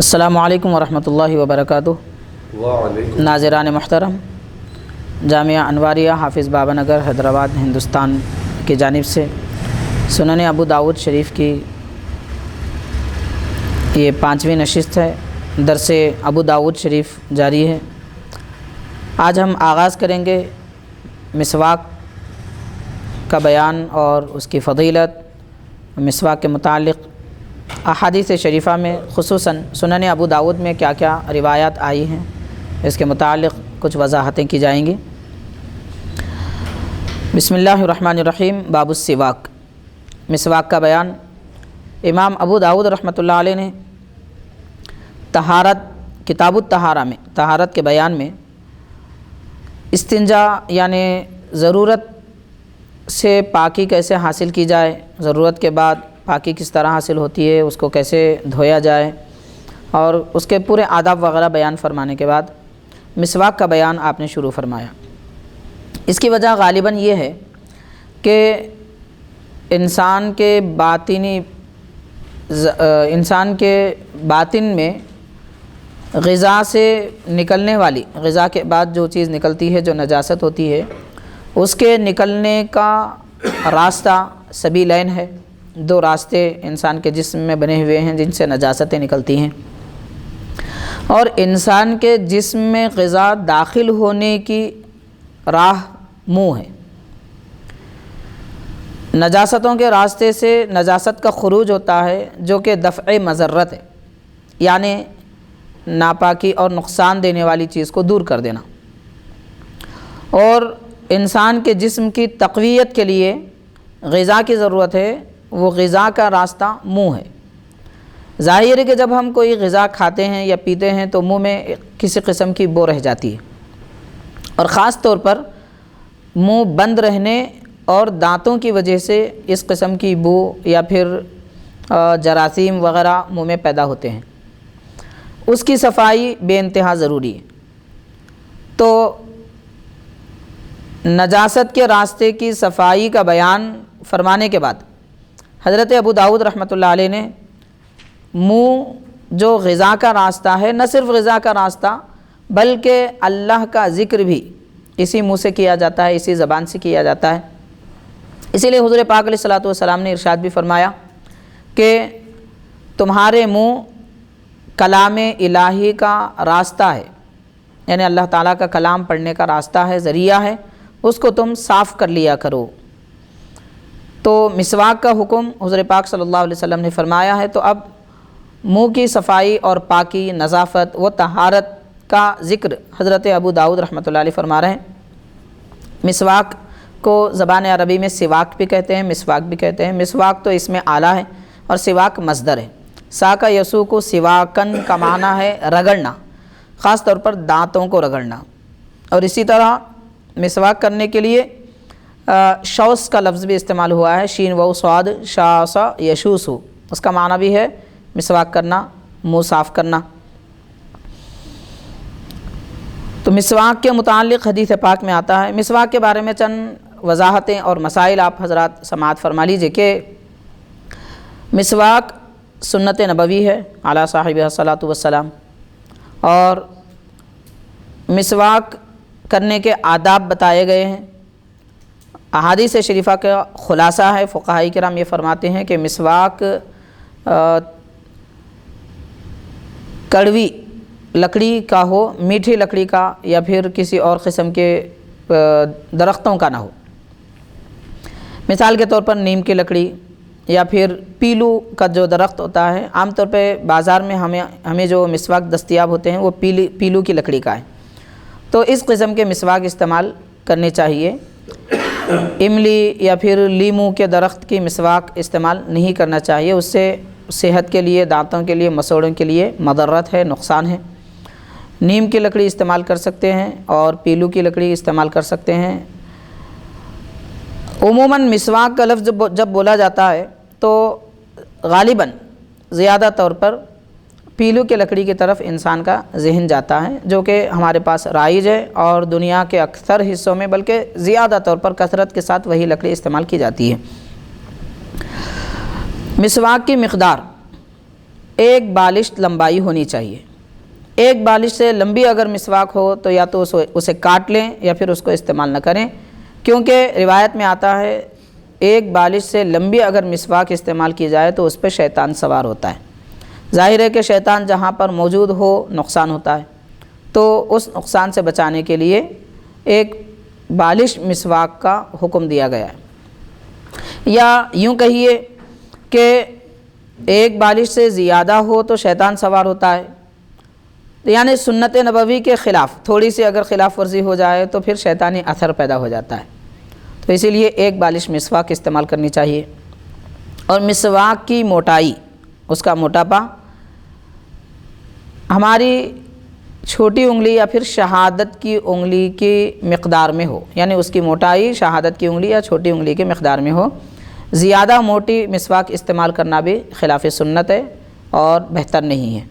السلام علیکم ورحمۃ اللہ وبرکاتہ۔ وعلیکم ناظران محترم، جامعہ انواریہ حافظ بابا نگر حیدرآباد ہندوستان کی جانب سے سنن ابو داؤد شریف کی یہ 5ویں نشست ہے۔ درس ابو داؤد شریف جاری ہے۔ آج ہم آغاز کریں گے مسواک کا بیان اور اس کی فضیلت، مسواک کے متعلق احادیث شریفہ میں خصوصاً سنن ابو داؤد میں کیا کیا روایات آئی ہیں، اس کے متعلق کچھ وضاحتیں کی جائیں گی۔ بسم اللہ الرحمن الرحیم۔ باب السواک، مسواک کا بیان۔ امام ابو داؤد رحمۃ اللہ علیہ نے طہارت، کتاب الطہارہ میں طہارت کے بیان میں استنجا یعنی ضرورت سے پاکی کیسے حاصل کی جائے، ضرورت کے بعد پاکی کس طرح حاصل ہوتی ہے، اس کو کیسے دھویا جائے، اور اس کے پورے آداب وغیرہ بیان فرمانے کے بعد مسواک کا بیان آپ نے شروع فرمایا۔ اس کی وجہ غالباً یہ ہے کہ انسان کے باطن میں غذا سے نکلنے والی، غذا کے بعد جو چیز نکلتی ہے جو نجاست ہوتی ہے، اس کے نکلنے کا راستہ سبیلین ہے۔ دو راستے انسان کے جسم میں بنے ہوئے ہیں جن سے نجاستیں نکلتی ہیں، اور انسان کے جسم میں غذا داخل ہونے کی راہ منہ ہے۔ نجاستوں کے راستے سے نجاست کا خروج ہوتا ہے جو کہ دفع مضرت ہے، یعنی ناپاکی اور نقصان دینے والی چیز کو دور کر دینا، اور انسان کے جسم کی تقویت کے لیے غذا کی ضرورت ہے، وہ غذا کا راستہ منہ ہے۔ ظاہر ہے کہ جب ہم کوئی غذا کھاتے ہیں یا پیتے ہیں تو منہ میں کسی قسم کی بو رہ جاتی ہے، اور خاص طور پر منہ بند رہنے اور دانتوں کی وجہ سے اس قسم کی بو یا پھر جراثیم وغیرہ منہ میں پیدا ہوتے ہیں۔ اس کی صفائی بے انتہا ضروری ہے۔ تو نجاست کے راستے کی صفائی کا بیان فرمانے کے بعد حضرت ابو داؤد رحمۃ اللہ علیہ نے منہ جو غذا کا راستہ ہے، نہ صرف غذا کا راستہ بلکہ اللہ کا ذکر بھی اسی منہ سے کیا جاتا ہے، اسی زبان سے کیا جاتا ہے۔ اسی لیے حضور پاک علیہ الصلوۃ والسلام نے ارشاد بھی فرمایا کہ تمہارے منہ کلام الہی کا راستہ ہے، یعنی اللہ تعالیٰ کا کلام پڑھنے کا راستہ ہے، ذریعہ ہے، اس کو تم صاف کر لیا کرو۔ تو مسواک کا حکم حضور پاک صلی اللہ علیہ وسلم نے فرمایا ہے، تو اب منہ کی صفائی اور پاکی، نظافت و طہارت کا ذکر حضرت ابو داؤد رحمۃ اللہ علیہ فرما رہے ہیں۔ مسواک کو زبان عربی میں سواک بھی کہتے ہیں، مسواک بھی کہتے ہیں۔ مسواک تو اس میں اعلیٰ ہے اور سواک مصدر ہے۔ ساکا یسوک سواکن کا معنی ہے رگڑنا، خاص طور پر دانتوں کو رگڑنا، اور اسی طرح مسواک کرنے کے لیے شوس کا لفظ بھی استعمال ہوا ہے، شین و صاد شاس یشوسو، اس کا معنی بھی ہے مسواک کرنا، منہ صاف کرنا۔ تو مسواک کے متعلق حدیث پاک میں آتا ہے۔ مسواک کے بارے میں چند وضاحتیں اور مسائل آپ حضرات سماعت فرما لیجئے کہ مسواک سنت نبوی ہے علی صاحبہ الصلاۃ والسلام، اور مسواک کرنے کے آداب بتائے گئے ہیں۔ احادیث شریفہ کا خلاصہ ہے، فقہاء کرام یہ فرماتے ہیں کہ مسواک کڑوی لکڑی کا ہو، میٹھی لکڑی کا، یا پھر کسی اور قسم کے درختوں کا نہ ہو۔ مثال کے طور پر نیم کی لکڑی یا پھر پیلو کا جو درخت ہوتا ہے، عام طور پہ بازار میں ہمیں جو مسواک دستیاب ہوتے ہیں وہ پیلو کی لکڑی کا ہے، تو اس قسم کے مسواک استعمال کرنے چاہیے۔ املی یا پھر لیمو کے درخت کی مسواک استعمال نہیں کرنا چاہیے، اس سے صحت کے لیے، دانتوں کے لیے، مسوڑوں کے لیے مضرت ہے، نقصان ہے۔ نیم کی لکڑی استعمال کر سکتے ہیں اور پیلو کی لکڑی استعمال کر سکتے ہیں۔ عموماً مسواک کا لفظ جب بولا جاتا ہے تو غالباً زیادہ طور پر پیلو کی لکڑی کی طرف انسان کا ذہن جاتا ہے، جو کہ ہمارے پاس رائج ہے، اور دنیا کے اکثر حصوں میں بلکہ زیادہ طور پر کثرت کے ساتھ وہی لکڑی استعمال کی جاتی ہے۔ مسواک کی مقدار ایک بالش لمبائی ہونی چاہیے۔ ایک بالش سے لمبی اگر مسواک ہو تو یا تو اسے کاٹ لیں یا پھر اس کو استعمال نہ کریں، کیونکہ روایت میں آتا ہے ایک بالش سے لمبی اگر مسواک استعمال کی جائے تو اس پہ شیطان سوار ہوتا ہے۔ ظاہر ہے کہ شیطان جہاں پر موجود ہو نقصان ہوتا ہے، تو اس نقصان سے بچانے کے لیے ایک بالش مسواک کا حکم دیا گیا ہے۔ یا یوں کہیے کہ ایک بالش سے زیادہ ہو تو شیطان سوار ہوتا ہے، یعنی سنت نبوی کے خلاف تھوڑی سی اگر خلاف ورزی ہو جائے تو پھر شیطانی اثر پیدا ہو جاتا ہے، تو اسی لیے ایک بالش مسواک استعمال کرنی چاہیے۔ اور مسواک کی موٹائی، اس کا موٹاپا ہماری چھوٹی انگلی یا پھر شہادت کی انگلی کی مقدار میں ہو، یعنی اس کی موٹائی شہادت کی انگلی یا چھوٹی انگلی کی مقدار میں ہو۔ زیادہ موٹی مسواک استعمال کرنا بھی خلاف سنت ہے اور بہتر نہیں ہے۔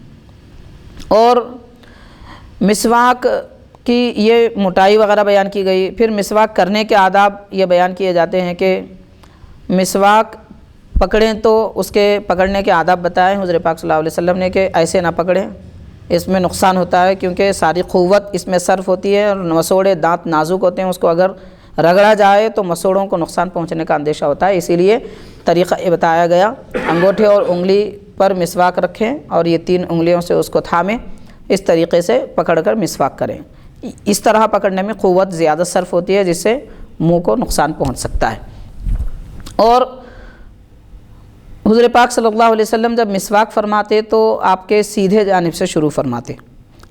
اور مسواک کی یہ موٹائی وغیرہ بیان کی گئی، پھر مسواک کرنے کے آداب یہ بیان کیے جاتے ہیں کہ مسواک پکڑیں تو اس کے پکڑنے کے آداب بتائے حضور پاک صلی اللہ علیہ وسلم نے کہ ایسے نہ پکڑیں، اس میں نقصان ہوتا ہے کیونکہ ساری قوت اس میں صرف ہوتی ہے، اور مسوڑے دانت نازک ہوتے ہیں، اس کو اگر رگڑا جائے تو مسوڑوں کو نقصان پہنچنے کا اندیشہ ہوتا ہے، اسی لیے طریقہ یہ بتایا گیا۔ انگوٹھے اور انگلی پر مسواک رکھیں اور یہ 3 انگلیوں سے اس کو تھامیں، اس طریقے سے پکڑ کر مسواک کریں۔ اس طرح پکڑنے میں قوت زیادہ صرف ہوتی ہے جس سے منہ کو نقصان پہنچ سکتا ہے۔ اور حضور پاک صلی اللہ علیہ وسلم جب مسواک فرماتے تو آپ کے سیدھے جانب سے شروع فرماتے،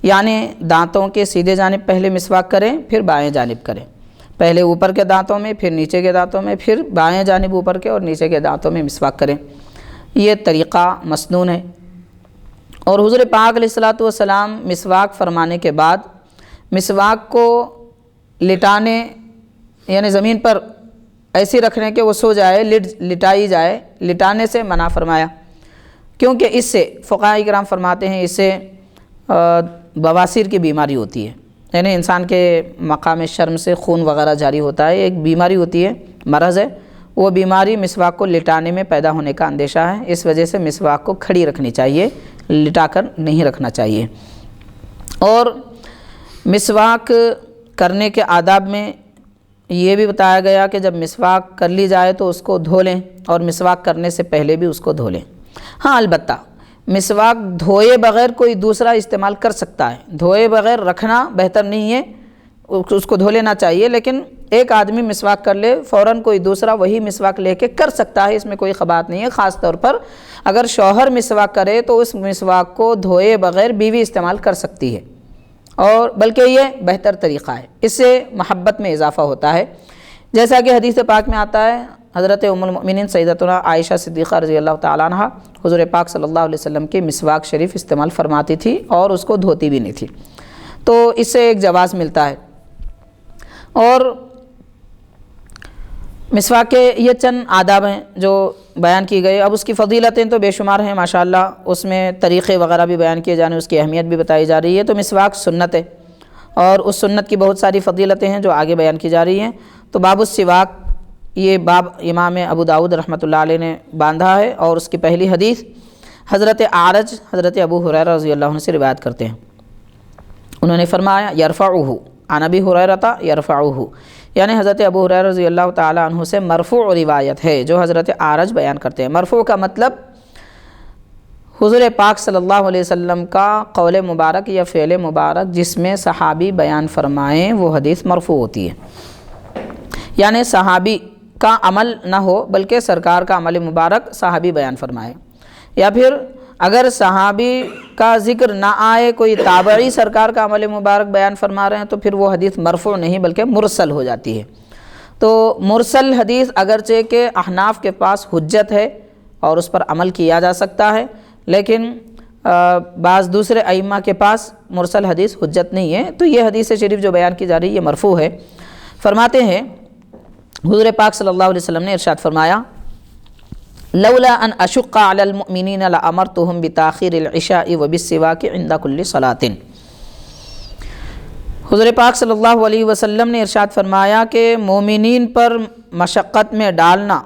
یعنی دانتوں کے سیدھے جانب پہلے مسواک کریں، پھر بائیں جانب کریں، پہلے اوپر کے دانتوں میں، پھر نیچے کے دانتوں میں، پھر بائیں جانب اوپر کے اور نیچے کے دانتوں میں مسواک کریں۔ یہ طریقہ مسنون ہے۔ اور حضور پاک علیہ الصلوۃ والسلام مسواک فرمانے کے بعد مسواک کو لٹانے، یعنی زمین پر ایسی رکھنے کہ وہ سو جائے، لٹائی جائے، لٹانے سے منع فرمایا، کیونکہ اس سے فقہاء کرام فرماتے ہیں اس سے بواسیر کی بیماری ہوتی ہے، یعنی انسان کے مقام شرم سے خون وغیرہ جاری ہوتا ہے، ایک بیماری ہوتی ہے، مرض ہے، وہ بیماری مسواک کو لٹانے میں پیدا ہونے کا اندیشہ ہے، اس وجہ سے مسواک کو کھڑی رکھنی چاہیے، لٹا کر نہیں رکھنا چاہیے۔ اور مسواک کرنے کے آداب میں یہ بھی بتایا گیا کہ جب مسواک کر لی جائے تو اس کو دھو لیں، اور مسواک کرنے سے پہلے بھی اس کو دھو لیں۔ ہاں البتہ مسواک دھوئے بغیر کوئی دوسرا استعمال کر سکتا ہے، دھوئے بغیر رکھنا بہتر نہیں ہے، اس کو دھو لینا چاہیے، لیکن ایک آدمی مسواک کر لے فوراً کوئی دوسرا وہی مسواک لے کے کر سکتا ہے، اس میں کوئی خبات نہیں ہے۔ خاص طور پر اگر شوہر مسواک کرے تو اس مسواک کو دھوئے بغیر بیوی استعمال کر سکتی ہے، اور بلکہ یہ بہتر طریقہ ہے، اس سے محبت میں اضافہ ہوتا ہے، جیسا کہ حدیث پاک میں آتا ہے۔ حضرت ام المؤمنین سیدتنا عائشہ صدیقہ رضی اللہ تعالیٰ عنہ حضور پاک صلی اللہ علیہ وسلم کی مسواک شریف استعمال فرماتی تھی اور اس کو دھوتی بھی نہیں تھی، تو اس سے ایک جواز ملتا ہے۔ اور مسواک کے یہ چند آداب ہیں جو بیان کی گئے، اب اس کی فضیلتیں تو بے شمار ہیں ماشاءاللہ، اس میں طریقے وغیرہ بھی بیان کیے جانے، اس کی اہمیت بھی بتائی جا رہی ہے۔ تو مسواک سنت ہے، اور اس سنت کی بہت ساری فضیلتیں ہیں جو آگے بیان کی جا رہی ہیں۔ تو باب السواک، یہ باب امام ابو داؤد رحمۃ اللہ علیہ نے باندھا ہے، اور اس کی پہلی حدیث حضرت اعرج حضرت ابو ہریرہ رضی اللہ عنہ سے روایت کرتے ہیں۔ انہوں نے فرمایا یرفعہ عن ابی ہریرہ یرفعہ، یعنی حضرت ابو ہریرہ رضی اللہ تعالیٰ عنہ سے مرفوع روایت ہے جو حضرت اعرج بیان کرتے ہیں۔ مرفوع کا مطلب حضور پاک صلی اللہ علیہ وسلم کا قول مبارک یا فعل مبارک جس میں صحابی بیان فرمائیں وہ حدیث مرفوع ہوتی ہے، یعنی صحابی کا عمل نہ ہو بلکہ سرکار کا عمل مبارک صحابی بیان فرمائے، یا پھر اگر صحابی کا ذکر نہ آئے، کوئی تابعی سرکار کا عمل مبارک بیان فرما رہے ہیں تو پھر وہ حدیث مرفوع نہیں بلکہ مرسل ہو جاتی ہے۔ تو مرسل حدیث اگرچہ کہ احناف کے پاس حجت ہے اور اس پر عمل کیا جا سکتا ہے، لیکن بعض دوسرے ائمہ کے پاس مرسل حدیث حجت نہیں ہے، تو یہ حدیث شریف جو بیان کی جا رہی ہے یہ مرفوع ہے۔ فرماتے ہیں حضور پاک صلی اللہ علیہ وسلم نے ارشاد فرمایا لولا ان اشق علی المؤمنین لامرتهم بتاخیر العشاء وبالسواک عند کل صلاۃ۔ حضور پاک صلی اللہ علیہ وسلم نے ارشاد فرمایا کہ مومنین پر مشقت میں ڈالنا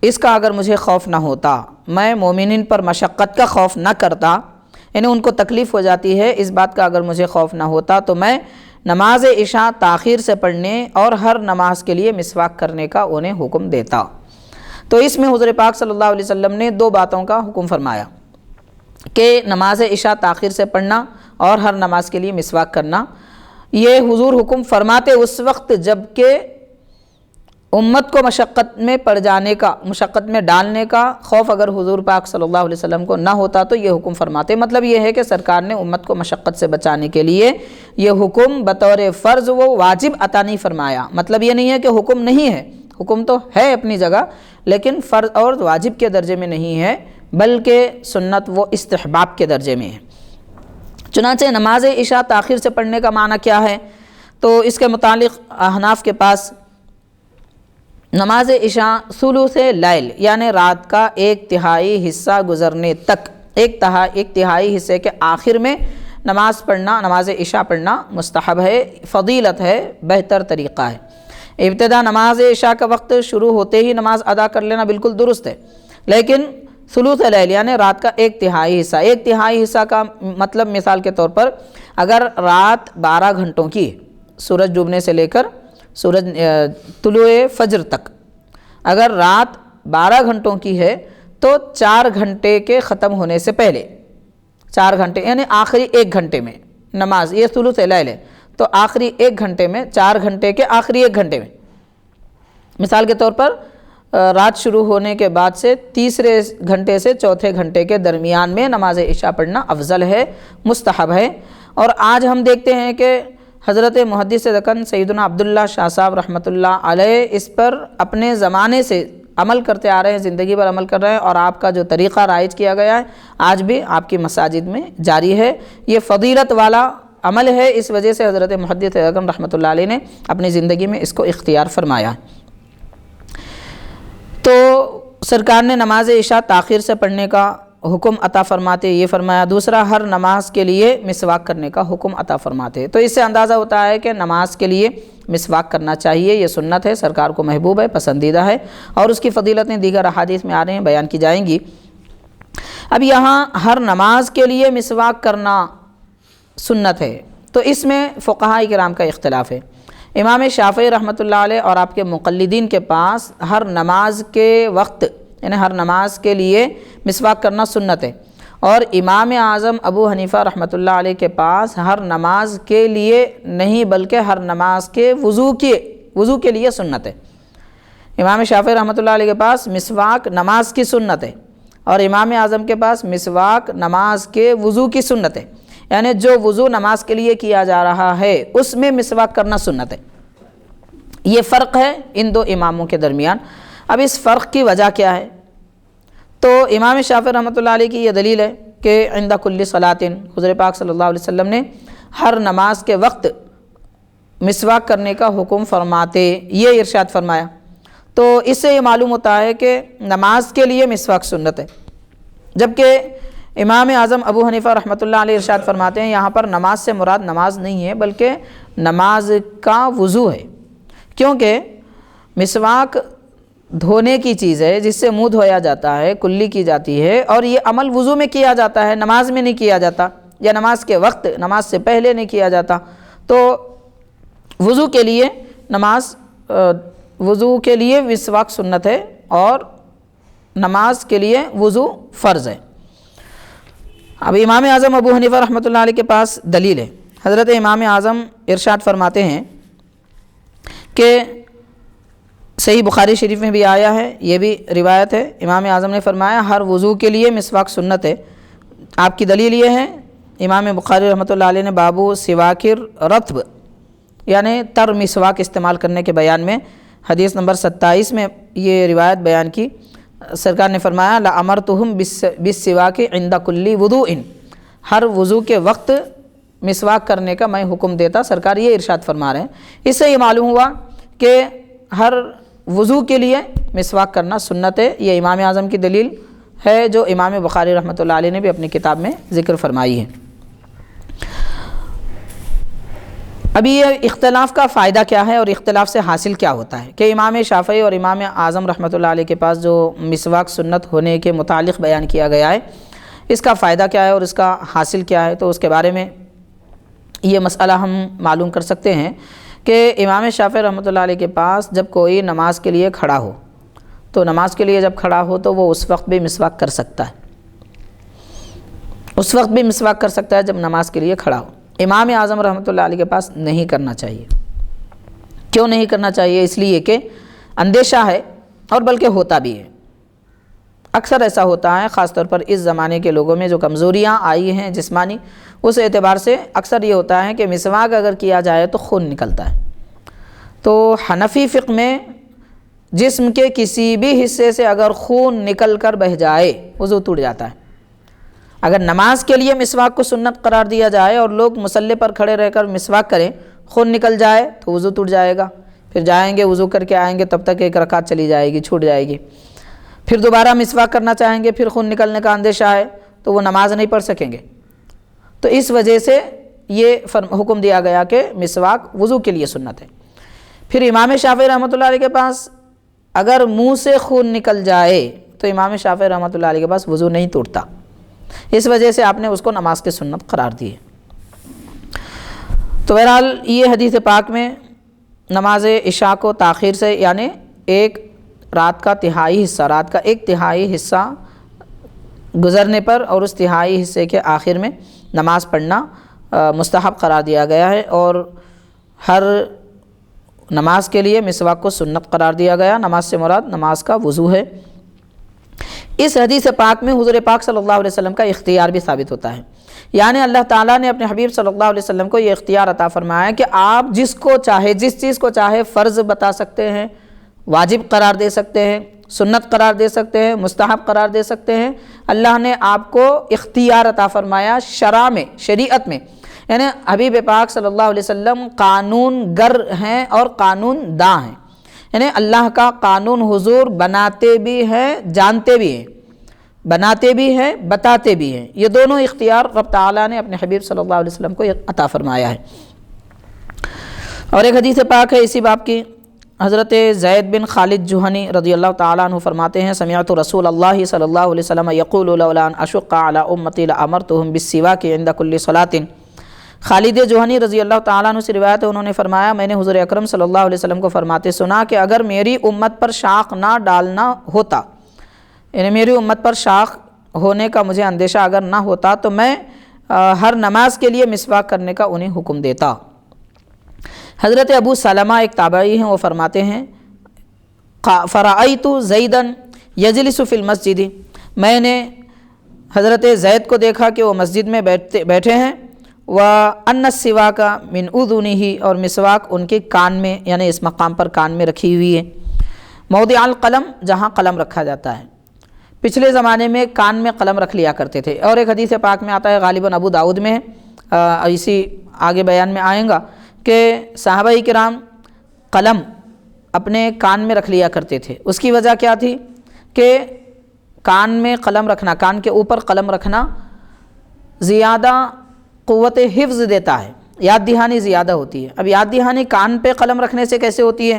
اس کا اگر مجھے خوف نہ ہوتا، میں مومنین پر مشقت کا خوف نہ کرتا، یعنی ان کو تکلیف ہو جاتی ہے، اس بات کا اگر مجھے خوف نہ ہوتا تو میں نماز عشاء تاخیر سے پڑھنے اور ہر نماز کے لیے مسواک کرنے کا انہیں حکم دیتا۔ تو اس میں حضور پاک صلی اللہ علیہ وسلم نے دو باتوں کا حکم فرمایا کہ نماز عشاء تاخیر سے پڑھنا اور ہر نماز کے لیے مسواک کرنا۔ یہ حضور حکم فرماتے اس وقت جب کہ امت کو مشقت میں پڑ جانے کا، مشقت میں ڈالنے کا خوف اگر حضور پاک صلی اللہ علیہ وسلم کو نہ ہوتا تو یہ حکم فرماتے۔ مطلب یہ ہے کہ سرکار نے امت کو مشقت سے بچانے کے لیے یہ حکم بطور فرض و واجب عطا نہیں فرمایا۔ مطلب یہ نہیں ہے کہ حکم نہیں ہے، حکم تو ہے اپنی جگہ، لیکن فرض اور واجب کے درجے میں نہیں ہے، بلکہ سنت و استحباب کے درجے میں ہے۔ چنانچہ نماز عشاء تاخیر سے پڑھنے کا معنی کیا ہے؟ تو اس کے متعلق احناف کے پاس نماز عشاء ثلث لیل یعنی رات کا ایک تہائی حصہ گزرنے تک، ایک تہائی حصے کے آخر میں نماز پڑھنا، نماز عشاء پڑھنا مستحب ہے، فضیلت ہے، بہتر طریقہ ہے۔ ابتدا نماز عشاء کا وقت شروع ہوتے ہی نماز ادا کر لینا بالکل درست ہے، لیکن ثلث لیل یعنی رات کا ایک تہائی حصہ کا مطلب مثال کے طور پر اگر رات 12 گھنٹوں کی، سورج ڈوبنے سے لے کر سورج طلوع فجر تک، اگر رات 12 گھنٹوں کی ہے تو 4 گھنٹے کے ختم ہونے سے پہلے، 4 گھنٹے یعنی آخری 1 گھنٹے میں نماز، یہ ثلث لیل ہے، تو آخری 1 گھنٹے میں، 4 گھنٹے کے آخری 1 گھنٹے میں، مثال کے طور پر رات شروع ہونے کے بعد سے تیسرے گھنٹے سے چوتھے گھنٹے کے درمیان میں نماز عشاء پڑھنا افضل ہے، مستحب ہے۔ اور آج ہم دیکھتے ہیں کہ حضرت محدث دکن سیدنا عبداللہ شاہ صاحب رحمۃ اللہ علیہ اس پر اپنے زمانے سے عمل کرتے آ رہے ہیں، زندگی بھر عمل کر رہے ہیں، اور آپ کا جو طریقہ رائج کیا گیا ہے آج بھی آپ کی مساجد میں جاری ہے۔ یہ فضیلت والا عمل ہے، اس وجہ سے حضرت محدث دکن رحمۃ اللہ علیہ نے اپنی زندگی میں اس کو اختیار فرمایا۔ تو سرکار نے نماز عشاء تاخیر سے پڑھنے کا حکم عطا فرماتے یہ فرمایا۔ دوسرا، ہر نماز کے لیے مسواک کرنے کا حکم عطا فرماتے۔ تو اس سے اندازہ ہوتا ہے کہ نماز کے لیے مسواک کرنا چاہیے، یہ سنت ہے، سرکار کو محبوب ہے، پسندیدہ ہے، اور اس کی فضیلتیں دیگر احادیث میں آ رہے ہیں، بیان کی جائیں گی۔ اب یہاں ہر نماز کے لیے مسواک کرنا سنت ہے، تو اس میں فقہاء کرام کا اختلاف ہے۔ امام شافعی رحمۃ اللہ علیہ اور آپ کے مقلدین کے پاس ہر نماز کے وقت یعنی ہر نماز کے لیے مسواک کرنا سنت ہے، اور امام اعظم ابو حنیفہ رحمۃ اللہ علیہ کے پاس ہر نماز کے لیے نہیں بلکہ ہر نماز کے وضو کے لیے سنت ہے۔ امام شافعی رحمۃ اللہ علیہ کے پاس مسواک نماز کی سنت ہے، اور امام اعظم کے پاس مسواک نماز کے وضو کی سنت ہے، یعنی جو وضو نماز کے لیے کیا جا رہا ہے اس میں مسواک کرنا سنت ہے۔ یہ فرق ہے ان دو اماموں کے درمیان۔ اب اس فرق کی وجہ کیا ہے؟ تو امام شافعی رحمۃ اللہ علیہ کی یہ دلیل ہے کہ عند کل صلاۃ، حضور پاک صلی اللہ علیہ وسلم نے ہر نماز کے وقت مسواک کرنے کا حکم فرماتے یہ ارشاد فرمایا۔ تو اس سے یہ معلوم ہوتا ہے کہ نماز کے لیے مسواک سنت ہے، جبکہ امام اعظم ابو حنیفہ رحمۃ اللہ علیہ ارشاد فرماتے ہیں یہاں پر نماز سے مراد نماز نہیں ہے بلکہ نماز کا وضو ہے، کیونکہ مسواک دھونے کی چیز ہے جس سے منہ دھویا جاتا ہے، کلی کی جاتی ہے، اور یہ عمل وضو میں کیا جاتا ہے، نماز میں نہیں کیا جاتا، یا نماز کے وقت، نماز سے پہلے نہیں کیا جاتا۔ تو وضو کے لیے مسواک سنت ہے، اور نماز کے لیے وضو فرض ہے۔ اب امام اعظم ابو حنیفہ رحمۃ اللہ علیہ کے پاس دلیل ہے۔ حضرت امام اعظم ارشاد فرماتے ہیں کہ صحیح بخاری شریف میں بھی آیا ہے، یہ بھی روایت ہے، امام اعظم نے فرمایا ہر وضو کے لیے مسواک سنت ہے۔ آپ کی دلیل یہ ہے، امام بخاری رحمۃ اللہ علیہ نے بابو سواکر رطب یعنی تر مسواک استعمال کرنے کے بیان میں حدیث نمبر 27 میں یہ روایت بیان کی۔ سرکار نے فرمایا لَأَمَرْتُهُمْ بِالسِّوَاكِ عِنْدَ كُلِّ وُضُوءٍ، ہر وضو کے وقت مسواک کرنے کا میں حکم دیتا، سرکار یہ ارشاد فرما رہے ہیں۔ اس سے یہ معلوم ہوا کہ ہر وضو کے لیے مسواک کرنا سنت ہے، یہ امام اعظم کی دلیل ہے جو امام بخاری رحمۃ اللہ علیہ نے بھی اپنی کتاب میں ذکر فرمائی ہے۔ ابھی یہ اختلاف کا فائدہ کیا ہے اور اختلاف سے حاصل کیا ہوتا ہے کہ امام شافعی اور امام اعظم رحمۃ اللہ علیہ کے پاس جو مسواک سنت ہونے کے متعلق بیان کیا گیا ہے، اس کا فائدہ کیا ہے اور اس کا حاصل کیا ہے، تو اس کے بارے میں یہ مسئلہ ہم معلوم کر سکتے ہیں کہ امام شافعی رحمۃ اللہ علیہ کے پاس جب کوئی نماز کے لیے کھڑا ہو تو نماز کے لیے جب کھڑا ہو تو وہ اس وقت بھی مسواک کر سکتا ہے، اس وقت بھی مسواک کر سکتا ہے جب نماز کے لیے کھڑا ہو۔ امام اعظم رحمۃ اللہ علیہ کے پاس نہیں کرنا چاہیے۔ کیوں نہیں کرنا چاہیے؟ اس لیے کہ اندیشہ ہے، اور بلکہ ہوتا بھی ہے، اکثر ایسا ہوتا ہے، خاص طور پر اس زمانے کے لوگوں میں جو کمزوریاں آئی ہیں جسمانی، اس اعتبار سے اکثر یہ ہوتا ہے کہ مسواک اگر کیا جائے تو خون نکلتا ہے۔ تو حنفی فقہ میں جسم کے کسی بھی حصے سے اگر خون نکل کر بہہ جائے وضو ٹوٹ جاتا ہے۔ اگر نماز کے لیے مسواک کو سنت قرار دیا جائے اور لوگ مصلی پر کھڑے رہ کر مسواک کریں، خون نکل جائے تو وضو ٹوٹ جائے گا، پھر جائیں گے وضو کر کے آئیں گے، تب تک ایک رکعت چلی جائے گی، چھوٹ جائے گی، پھر دوبارہ مسواک کرنا چاہیں گے، پھر خون نکلنے کا اندیشہ ہے تو وہ نماز نہیں پڑھ سکیں گے۔ تو اس وجہ سے یہ حکم دیا گیا کہ مسواک وضو کے لیے سنت ہے۔ پھر امام شافعی رحمۃ اللہ علیہ کے پاس اگر منہ سے خون نکل جائے تو امام شافعی رحمۃ اللہ علیہ کے پاس وضو نہیں ٹوٹتا، اس وجہ سے آپ نے اس کو نماز کی سنت قرار دی ہے۔ تو بہرحال یہ حدیث پاک میں نماز عشاء کو تاخیر سے، یعنی ایک رات کا تہائی حصہ، رات کا ایک تہائی حصہ گزرنے پر اور اس تہائی حصے کے آخر میں نماز پڑھنا مستحب قرار دیا گیا ہے، اور ہر نماز کے لیے مسواک کو سنت قرار دیا گیا۔ نماز سے مراد نماز کا وضو ہے۔ اس حدیث پاک میں حضور پاک صلی اللہ علیہ وسلم کا اختیار بھی ثابت ہوتا ہے، یعنی اللہ تعالیٰ نے اپنے حبیب صلی اللہ علیہ وسلم کو یہ اختیار عطا فرمایا ہے کہ آپ جس کو چاہے، جس چیز کو چاہے فرض بتا سکتے ہیں، واجب قرار دے سکتے ہیں، سنت قرار دے سکتے ہیں، مستحب قرار دے سکتے ہیں۔ اللہ نے آپ کو اختیار عطا فرمایا شرع میں، شریعت میں، یعنی حبیب پاک صلی اللہ علیہ وسلم قانون گر ہیں اور قانون داں ہیں، یعنی اللہ کا قانون حضور بناتے بھی ہیں، جانتے بھی ہیں، بناتے بھی ہیں، بتاتے بھی ہیں۔ یہ دونوں اختیار رب تعالیٰ نے اپنے حبیب صلی اللہ علیہ وسلم کو عطا فرمایا ہے۔ اور ایک حدیث پاک ہے اسی باب کی، حضرت زید بن خالد جوہنی رضی اللہ تعالیٰ عنہ فرماتے ہیں، سمعت رسول اللہ صلی اللہ علیہ وسلم یقول لولا ان اشق علی امتی لامرتهم بالسواک عند کل صلاۃ۔ خالد جوہنی رضی اللہ تعالیٰ عنہ سے روایت ہے، انہوں نے فرمایا میں نے حضور اکرم صلی اللہ علیہ وسلم کو فرماتے سنا کہ اگر میری امت پر شاق نہ ڈالنا ہوتا، یعنی میری امت پر شاق ہونے کا مجھے اندیشہ اگر نہ ہوتا تو میں ہر نماز کے لیے مسواک کرنے کا انہیں حکم دیتا۔ حضرت ابو سلمہ ایک تابعی ہیں، وہ فرماتے ہیں فرأیت زیدا یجلس فی المسجد، میں نے حضرت زید کو دیکھا کہ وہ مسجد میں بیٹھے ہیں، وَأَنَّ السِّوَاكَ مِنْ أُذُنِهِ، اور مسواک ان کے کان میں، یعنی اس مقام پر کان میں رکھی ہوئی ہے، موضع القلم، جہاں قلم رکھا جاتا ہے۔ پچھلے زمانے میں کان میں قلم رکھ لیا کرتے تھے، اور ایک حدیث پاک میں آتا ہے، غالباً ابو داؤد میں ہے، اسی آگے بیان میں آئیں گا کہ صحابہ کرام قلم اپنے کان میں رکھ لیا کرتے تھے۔ اس کی وجہ کیا تھی کہ کان میں قلم رکھنا، کان کے اوپر قلم رکھنا زیادہ قوت حفظ دیتا ہے، یاد دہانی زیادہ ہوتی ہے۔ اب یاد دہانی کان پہ قلم رکھنے سے کیسے ہوتی ہے؟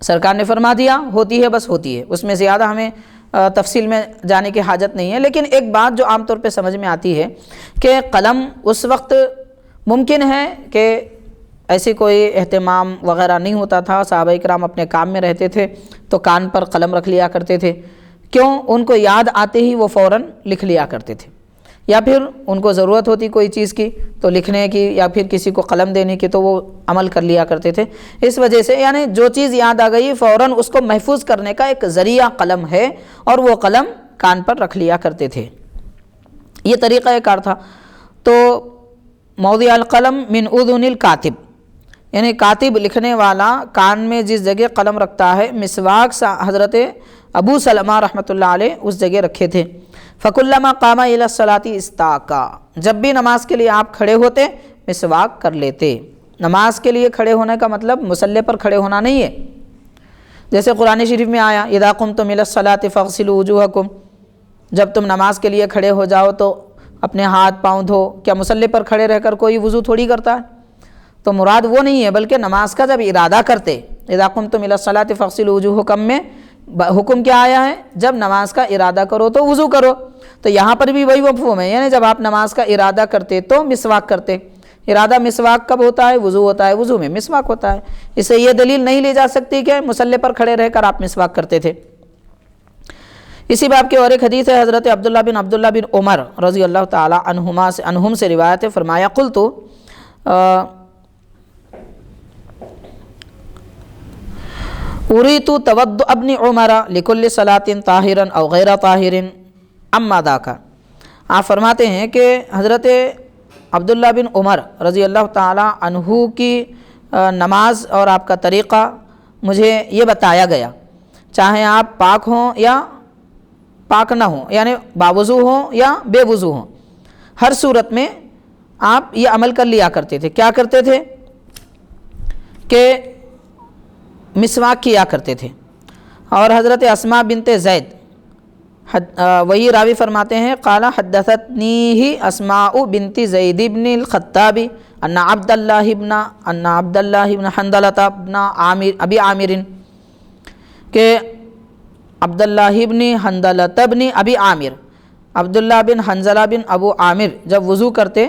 سرکار نے فرما دیا ہوتی ہے، بس ہوتی ہے، اس میں زیادہ ہمیں تفصیل میں جانے کی حاجت نہیں ہے۔ لیکن ایک بات جو عام طور پہ سمجھ میں آتی ہے کہ قلم اس وقت ممکن ہے کہ ایسی کوئی اہتمام وغیرہ نہیں ہوتا تھا، صحابہ کرام اپنے کام میں رہتے تھے تو کان پر قلم رکھ لیا کرتے تھے، کیوں؟ ان کو یاد آتے ہی وہ فوراً لکھ لیا کرتے تھے، یا پھر ان کو ضرورت ہوتی کوئی چیز کی تو لکھنے کی، یا پھر کسی کو قلم دینے کی تو وہ عمل کر لیا کرتے تھے۔ اس وجہ سے یعنی جو چیز یاد آ گئی فوراً اس کو محفوظ کرنے کا ایک ذریعہ قلم ہے، اور وہ قلم کان پر رکھ لیا کرتے تھے، یہ طریقہ کار تھا۔ تو موضع القلم من اذن الکاتب، یعنی کاتب لکھنے والا کان میں جس جگہ قلم رکھتا ہے، مسواک حضرت ابو سلمہ رحمۃ اللہ علیہ اس جگہ رکھے تھے۔ فَكُلَّمَا قَامَ إِلَى الصَّلَاةِ اسْتَاقَ، جب بھی نماز کے لیے آپ کھڑے ہوتے مسواک کر لیتے۔ نماز کے لیے کھڑے ہونے کا مطلب مصلی پر کھڑے ہونا نہیں ہے، جیسے قرآن شریف میں آیا اِذَا قُمْتُمْ إِلَى الصَّلَاةِ فَاغْسِلُوا وُجُوهَكُمْ، جب تم نماز کے لیے کھڑے ہو جاؤ تو اپنے ہاتھ پاؤں دھو۔ کیا مصلی پر کھڑے رہ کر کوئی وضو تھوڑی کرتا ہے؟ تو مراد وہ نہیں ہے، بلکہ نماز کا جب ارادہ کرتے، اذا قمتم الی الصلاۃ فاغسلوا وجوہکم میں حکم کیا آیا ہے؟ جب نماز کا ارادہ کرو تو وضو کرو، تو یہاں پر بھی وہی مفہوم ہے، یعنی جب آپ نماز کا ارادہ کرتے تو مسواک کرتے۔ ارادہ مسواک کب ہوتا ہے؟ وضو ہوتا ہے، وضو میں مسواک ہوتا ہے۔ اس سے یہ دلیل نہیں لی جا سکتی کہ مصلی پر کھڑے رہ کر آپ مسواک کرتے تھے۔ اسی باب کی اور ایک حدیث ہے، حضرت عبداللہ بن عمر رضی اللہ تعالی عنہم سے روایت ہے، فرمایا قلت اریت تودع ابن عمر لکل صلاۃ طاہرا او غیر طاہر اما ذاک۔ آپ فرماتے ہیں کہ حضرت عبداللہ بن عمر رضی اللہ تعالی عنہ کی نماز اور آپ کا طریقہ مجھے یہ بتایا گیا، چاہے آپ پاک ہوں یا پاک نہ ہوں، یعنی باوضو ہوں یا بے وضو ہوں، ہر صورت میں آپ یہ عمل کر لیا کرتے تھے۔ کیا کرتے تھے؟ کہ مسواک کیا کرتے تھے۔ اور حضرت اسماء بنت زید وہی راوی فرماتے ہیں، قال حدثتنی اسماء بنت زید بن الخطاب ان عبداللہ بن حنظلۃ بن ابی عامر، کہ عبداللہ بن حنظلۃ بن ابی عامر، عبداللہ بن حنظلہ بن ابو عامر جب وضو کرتے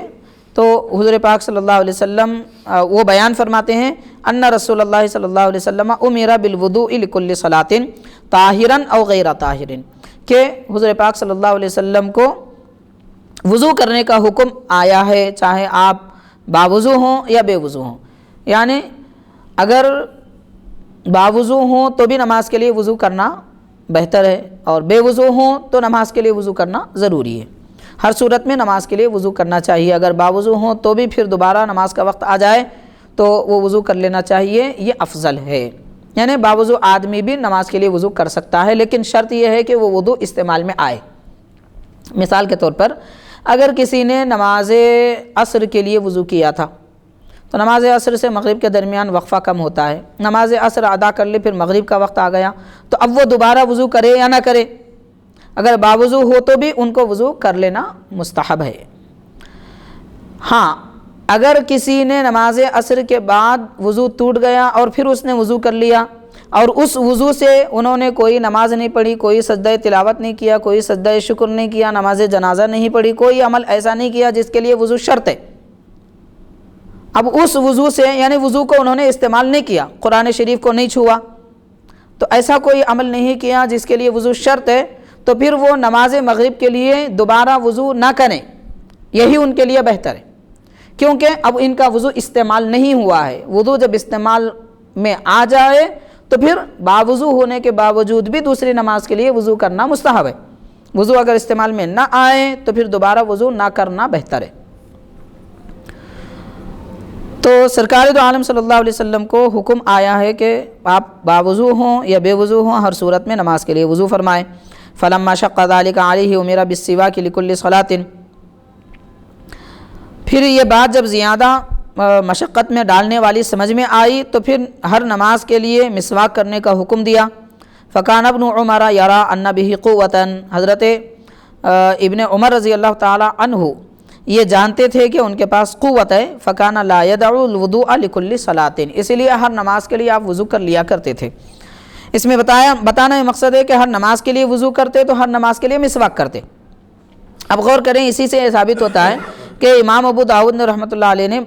تو حضور پاک صلی اللہ علیہ وسلم وہ بیان فرماتے ہیں، ان رسول اللہ صلی اللہ علیہ وسلم امر بالوضوء لکل صلاۃ طاہرا او غیر طاہر، کہ حضور پاک صلی اللہ علیہ وسلم کو وضو کرنے کا حکم آیا ہے، چاہے آپ باوضو ہوں یا بے وضو ہوں، یعنی اگر باوضو ہوں تو بھی نماز کے لیے وضو کرنا بہتر ہے، اور بے وضو ہوں تو نماز کے لیے وضو کرنا ضروری ہے۔ ہر صورت میں نماز کے لیے وضو کرنا چاہیے، اگر باوضو ہوں تو بھی پھر دوبارہ نماز کا وقت آ جائے تو وہ وضو کر لینا چاہیے، یہ افضل ہے۔ یعنی باوضو آدمی بھی نماز کے لیے وضو کر سکتا ہے، لیکن شرط یہ ہے کہ وہ وضو استعمال میں آئے۔ مثال کے طور پر اگر کسی نے نماز عصر کے لیے وضو کیا تھا تو نماز عصر سے مغرب کے درمیان وقفہ کم ہوتا ہے، نماز عصر ادا کر لے، پھر مغرب کا وقت آ گیا تو اب وہ دوبارہ وضو کرے یا نہ کرے؟ اگر باوضو ہو تو بھی ان کو وضو کر لینا مستحب ہے۔ ہاں، اگر کسی نے نماز عصر کے بعد وضو ٹوٹ گیا اور پھر اس نے وضو کر لیا، اور اس وضو سے انہوں نے کوئی نماز نہیں پڑھی، کوئی سجدہ تلاوت نہیں کیا، کوئی سجدہ شکر نہیں کیا، نماز جنازہ نہیں پڑھی، کوئی عمل ایسا نہیں کیا جس کے لیے وضو شرط ہے، اب اس وضو سے یعنی وضو کو انہوں نے استعمال نہیں کیا، قرآن شریف کو نہیں چھوا، تو ایسا کوئی عمل نہیں کیا جس کے لیے وضو شرط ہے، تو پھر وہ نماز مغرب کے لیے دوبارہ وضو نہ کریں، یہی ان کے لیے بہتر ہے، کیونکہ اب ان کا وضو استعمال نہیں ہوا ہے۔ وضو جب استعمال میں آ جائے تو پھر باوضو ہونے کے باوجود بھی دوسری نماز کے لیے وضو کرنا مستحب ہے۔ وضو اگر استعمال میں نہ آئے تو پھر دوبارہ وضو نہ کرنا بہتر ہے۔ تو سرکار دو عالم صلی اللہ علیہ وسلم کو حکم آیا ہے کہ آپ باوضو ہوں یا بے وضو ہوں، ہر صورت میں نماز کے لیے وضو فرمائیں۔ فلما شق ذلك علیہ امر بالسواک لکل صلاۃ، پھر یہ بات جب زیادہ مشقت میں ڈالنے والی سمجھ میں آئی تو پھر ہر نماز کے لیے مسواک کرنے کا حکم دیا۔ فکان ابن عمر یرا ان بہ قوۃ، حضرت ابن عمر رضی اللہ تعالی عنہ یہ جانتے تھے کہ ان کے پاس قوت ہے۔ فکان لا یدع الوضوء لکل صلاۃ، اسی لیے ہر نماز کے لیے آپ وضو کر لیا کرتے تھے۔ اس میں بتانا یہ مقصد ہے کہ ہر نماز کے لیے وضو کرتے تو ہر نماز کے لیے مسواک کرتے۔ اب غور کریں، اسی سے یہ ثابت ہوتا ہے کہ امام ابو داؤد نے رحمۃ اللہ علیہ نے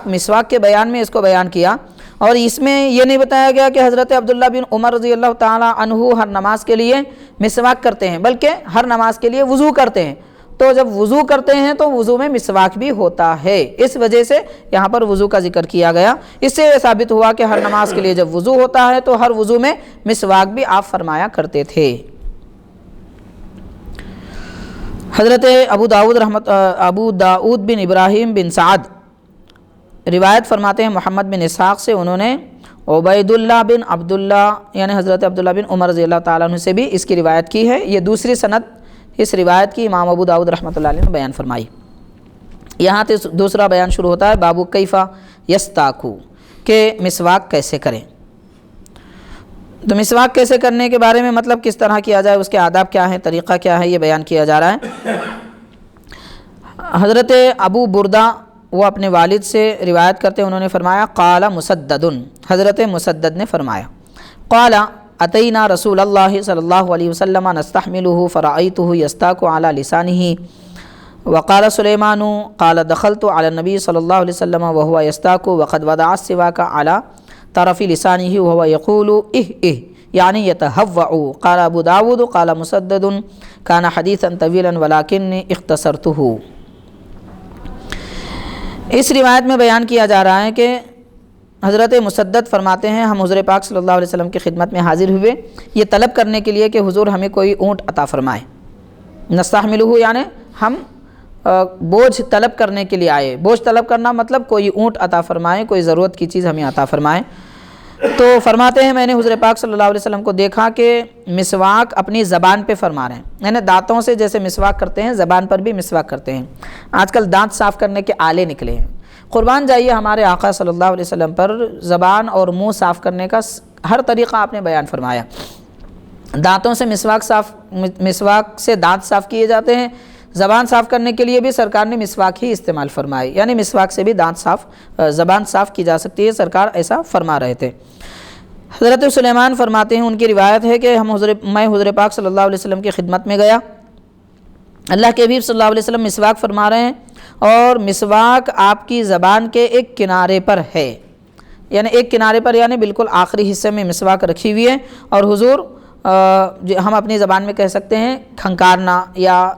مسواک کے بیان میں اس کو بیان کیا، اور اس میں یہ نہیں بتایا گیا کہ حضرت عبداللہ بن عمر رضی اللہ تعالی عنہ ہر نماز کے لیے مسواک کرتے ہیں، بلکہ ہر نماز کے لیے وضو کرتے ہیں۔ تو جب وضو کرتے ہیں تو وضو میں مسواک بھی ہوتا ہے، اس وجہ سے یہاں پر وضو کا ذکر کیا گیا۔ اس سے یہ ثابت ہوا کہ ہر نماز کے لیے جب وضو ہوتا ہے تو ہر وضو میں مسواک بھی آپ فرمایا کرتے تھے۔ حضرت ابو داؤد بن ابراہیم بن سعد روایت فرماتے ہیں محمد بن اسحاق سے، انہوں نے عبید اللہ بن عبداللہ یعنی حضرت عبداللہ بن عمر رضی اللہ تعالیٰ عنہ سے بھی اس کی روایت کی ہے۔ یہ دوسری سند اس روایت کی امام ابو داؤد رحمۃ اللہ علیہ نے بیان فرمائی۔ یہاں سے دوسرا بیان شروع ہوتا ہے، بابو کیفا یستاکو، کہ مسواک کیسے کریں۔ تو مسواک کیسے کرنے کے بارے میں مطلب کس طرح کیا جائے، اس کے آداب کیا ہیں، طریقہ کیا ہے، یہ بیان کیا جا رہا ہے۔ حضرت ابو بردہ وہ اپنے والد سے روایت کرتے ہیں، انہوں نے فرمایا قال مسدد، حضرت مسدد نے فرمایا قال اتینا رسول اللہ صلی اللہ علیہ وسلم نستحملہ فرأیتہ یستاک علی لسانہ وقال سلیمان قال دخلت علی النبی صلی اللہ علیہ وسلم وهو یستاک وقد وضع السواک علی طرف لسانہ وهو یقول یعنی یتہوع۔ قال ابو داود قال مسدد کان حدیثا طویلا ولکن اختصرتہ۔ اس روایت میں بیان کیا جا رہا ہے کہ حضرت مسدد فرماتے ہیں ہم حضور پاک صلی اللہ علیہ وسلم کی خدمت میں حاضر ہوئے یہ طلب کرنے کے لیے کہ حضور ہمیں کوئی اونٹ عطا فرمائے۔ نستحملہ یعنی ہم بوجھ طلب کرنے کے لیے آئے، بوجھ طلب کرنا مطلب کوئی اونٹ عطا فرمائے، کوئی ضرورت کی چیز ہمیں عطا فرمائے۔ تو فرماتے ہیں میں نے حضور پاک صلی اللہ علیہ وسلم کو دیکھا کہ مسواک اپنی زبان پہ فرما رہے ہیں، یعنی دانتوں سے جیسے مسواک کرتے ہیں زبان پر بھی مسواک کرتے ہیں۔ آج کل دانت صاف کرنے کے آلے نکلے ہیں، قربان جائیے ہمارے آقا صلی اللہ علیہ وسلم پر زبان اور منہ صاف کرنے کا ہر طریقہ آپ نے بیان فرمایا۔ دانتوں سے مسواک سے دانت صاف کیے جاتے ہیں، زبان صاف کرنے کے لیے بھی سرکار نے مسواک ہی استعمال فرمائی، یعنی مسواک سے بھی دانت صاف زبان صاف کی جا سکتی ہے، سرکار ایسا فرما رہے تھے۔ حضرت سلیمان فرماتے ہیں ان کی روایت ہے کہ میں حضور پاک صلی اللہ علیہ وسلم کی خدمت میں گیا، اللہ کے حبیب صلی اللہ علیہ وسلم مسواک فرما رہے ہیں اور مسواک آپ کی زبان کے ایک کنارے پر ہے، یعنی ایک کنارے پر یعنی بالکل آخری حصے میں مسواک رکھی ہوئی ہے، اور حضور ہم اپنی زبان میں کہہ سکتے ہیں کھنکارنا یا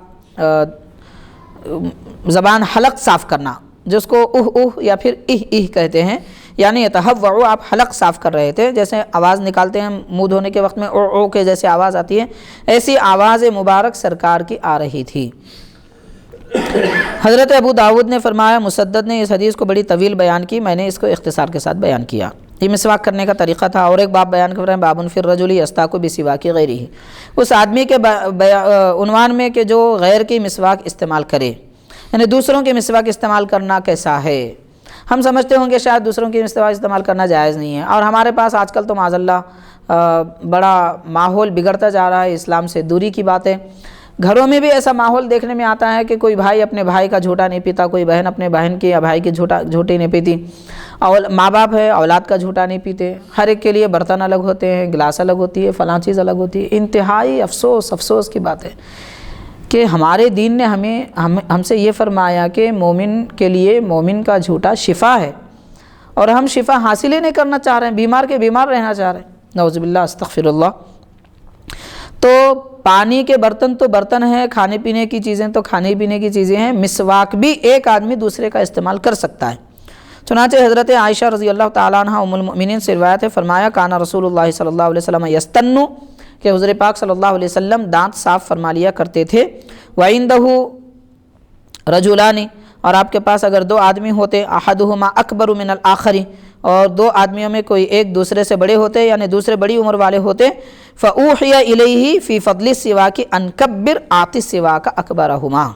زبان حلق صاف کرنا، جس کو یا پھر کہتے ہیں، یعنی یتہوع آپ حلق صاف کر رہے تھے، جیسے آواز نکالتے ہیں منہ دھونے کے وقت میں او کے جیسے آواز آتی ہے، ایسی آواز مبارک سرکار کی آ رہی تھی۔ حضرت ابو داود نے فرمایا مسدد نے اس حدیث کو بڑی طویل بیان کی، میں نے اس کو اختصار کے ساتھ بیان کیا۔ یہ مسواک کرنے کا طریقہ تھا۔ اور ایک باب بیان کر رہے ہیں باب فی الرجل یستاک بسواک غیرہ، اس آدمی کے عنوان میں کہ جو غیر کی مسواک استعمال کرے، یعنی دوسروں کی مسواک استعمال کرنا کیسا ہے۔ ہم سمجھتے ہوں گے شاید دوسروں کی مسواک استعمال کرنا جائز نہیں ہے، اور ہمارے پاس آج کل تو معاذ اللہ بڑا ماحول بگڑتا جا رہا ہے، اسلام سے دوری کی باتیں، گھروں میں بھی ایسا ماحول دیکھنے میں آتا ہے کہ کوئی بھائی اپنے بھائی کا جھوٹا نہیں پیتا، کوئی بہن اپنے بہن کی یا بھائی کی جھوٹی نہیں پیتی، اور ماں باپ ہے اولاد کا جھوٹا نہیں پیتے، ہر ایک کے لیے برتن الگ ہوتے ہیں، گلاس الگ ہوتی ہے، فلاں چیز الگ ہوتی ہے۔ انتہائی افسوس کی بات ہے کہ ہمارے دین نے ہم سے یہ فرمایا کہ مومن کے لیے مومن کا جھوٹا شفا ہے، اور ہم شفا حاصل ہی نہیں کرنا چاہ رہے ہیں، بیمار کے بیمار رہنا چاہ رہے ہیں، نعوذ باللہ استغفر اللہ۔ تو پانی کے برتن تو برتن ہیں، کھانے پینے کی چیزیں تو کھانے پینے کی چیزیں ہیں، مسواک بھی ایک آدمی دوسرے کا استعمال کر سکتا ہے۔ چنانچہ حضرت عائشہ رضی اللہ تعالیٰ عنہ ام المؤمنین سے روایت ہے، فرمایا کانا رسول اللہ صلی اللہ علیہ وسلم یستنو، کہ حضور پاک صلی اللہ علیہ وسلم دانت صاف فرما لیا کرتے تھے، وَعِندَهُ رَجُلَانِ، اور آپ کے پاس اگر دو آدمی ہوتے، احدهما اکبر من الآخر، اور دو آدمیوں میں کوئی ایک دوسرے سے بڑے ہوتے، یعنی دوسرے بڑی عمر والے ہوتے، فَأُوحِيَ إِلَيْهِ فِي فَضْلِ السِّوَاكِ أَن كَبِّرْ آتِ السِّوَاكَ أَكْبَرَهُمَا۔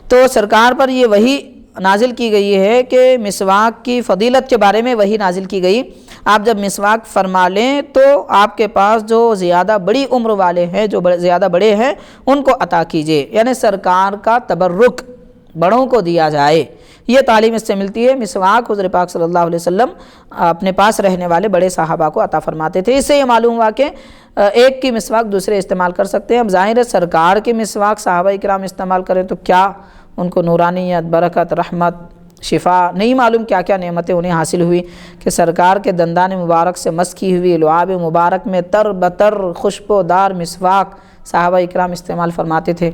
تو سرکار پر یہ وحی نازل کی گئی ہے کہ مسواک کی فضیلت کے بارے میں وحی نازل کی گئی، آپ جب مسواک فرما لیں تو آپ کے پاس جو زیادہ بڑی عمر والے ہیں، جو زیادہ بڑے ہیں، ان کو عطا کیجئے، یعنی سرکار کا تبرک بڑوں کو دیا جائے۔ یہ تعلیم اس سے ملتی ہے۔ مسواک حضور پاک صلی اللہ علیہ وسلم اپنے پاس رہنے والے بڑے صحابہ کو عطا فرماتے تھے۔ اس سے یہ معلوم ہوا کہ ایک کی مسواک دوسرے استعمال کر سکتے ہیں۔ اب ظاہر ہے سرکار کی مسواک صحابہ کرام استعمال کریں تو کیا ان کو نورانیت، برکت، رحمت، شفا، نہیں معلوم کیا کیا نعمتیں انہیں حاصل ہوئی کہ سرکار کے دندان مبارک سے مس کی ہوئی لعاب مبارک میں تر بتر خوشبودار مسواک صحابہ اکرام استعمال فرماتے تھے۔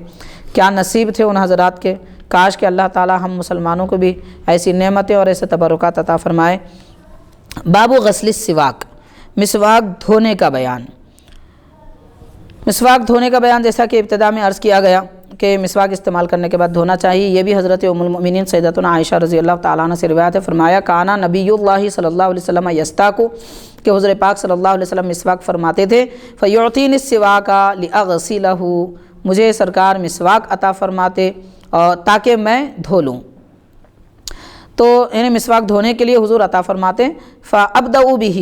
کیا نصیب تھے ان حضرات کے، کاش کہ اللہ تعالی ہم مسلمانوں کو بھی ایسی نعمتیں اور ایسے تبرکات عطا فرمائے۔ باب غسل السواک، مسواک دھونے کا بیان۔ مسواک دھونے کا بیان جیسا کہ ابتدا میں عرض کیا گیا کہ مسواک استعمال کرنے کے بعد دھونا چاہیے، یہ بھی حضرت ام المؤمنین سیدتنا عائشہ رضی اللہ تعالیٰ عنہ سے روایت ہے، فرمایا کانا نبی اللہ صلی اللہ علیہ وسلم یستاکو، کہ حضور پاک صلی اللہ علیہ وسلم مسواک فرماتے تھے، فیعطینی السواک لاغسلہ، مجھے سرکار مسواک عطا فرماتے اور تاکہ میں دھو لوں، تو انہیں مسواک دھونے کے لیے حضور عطا فرماتے، فابدأ بہ،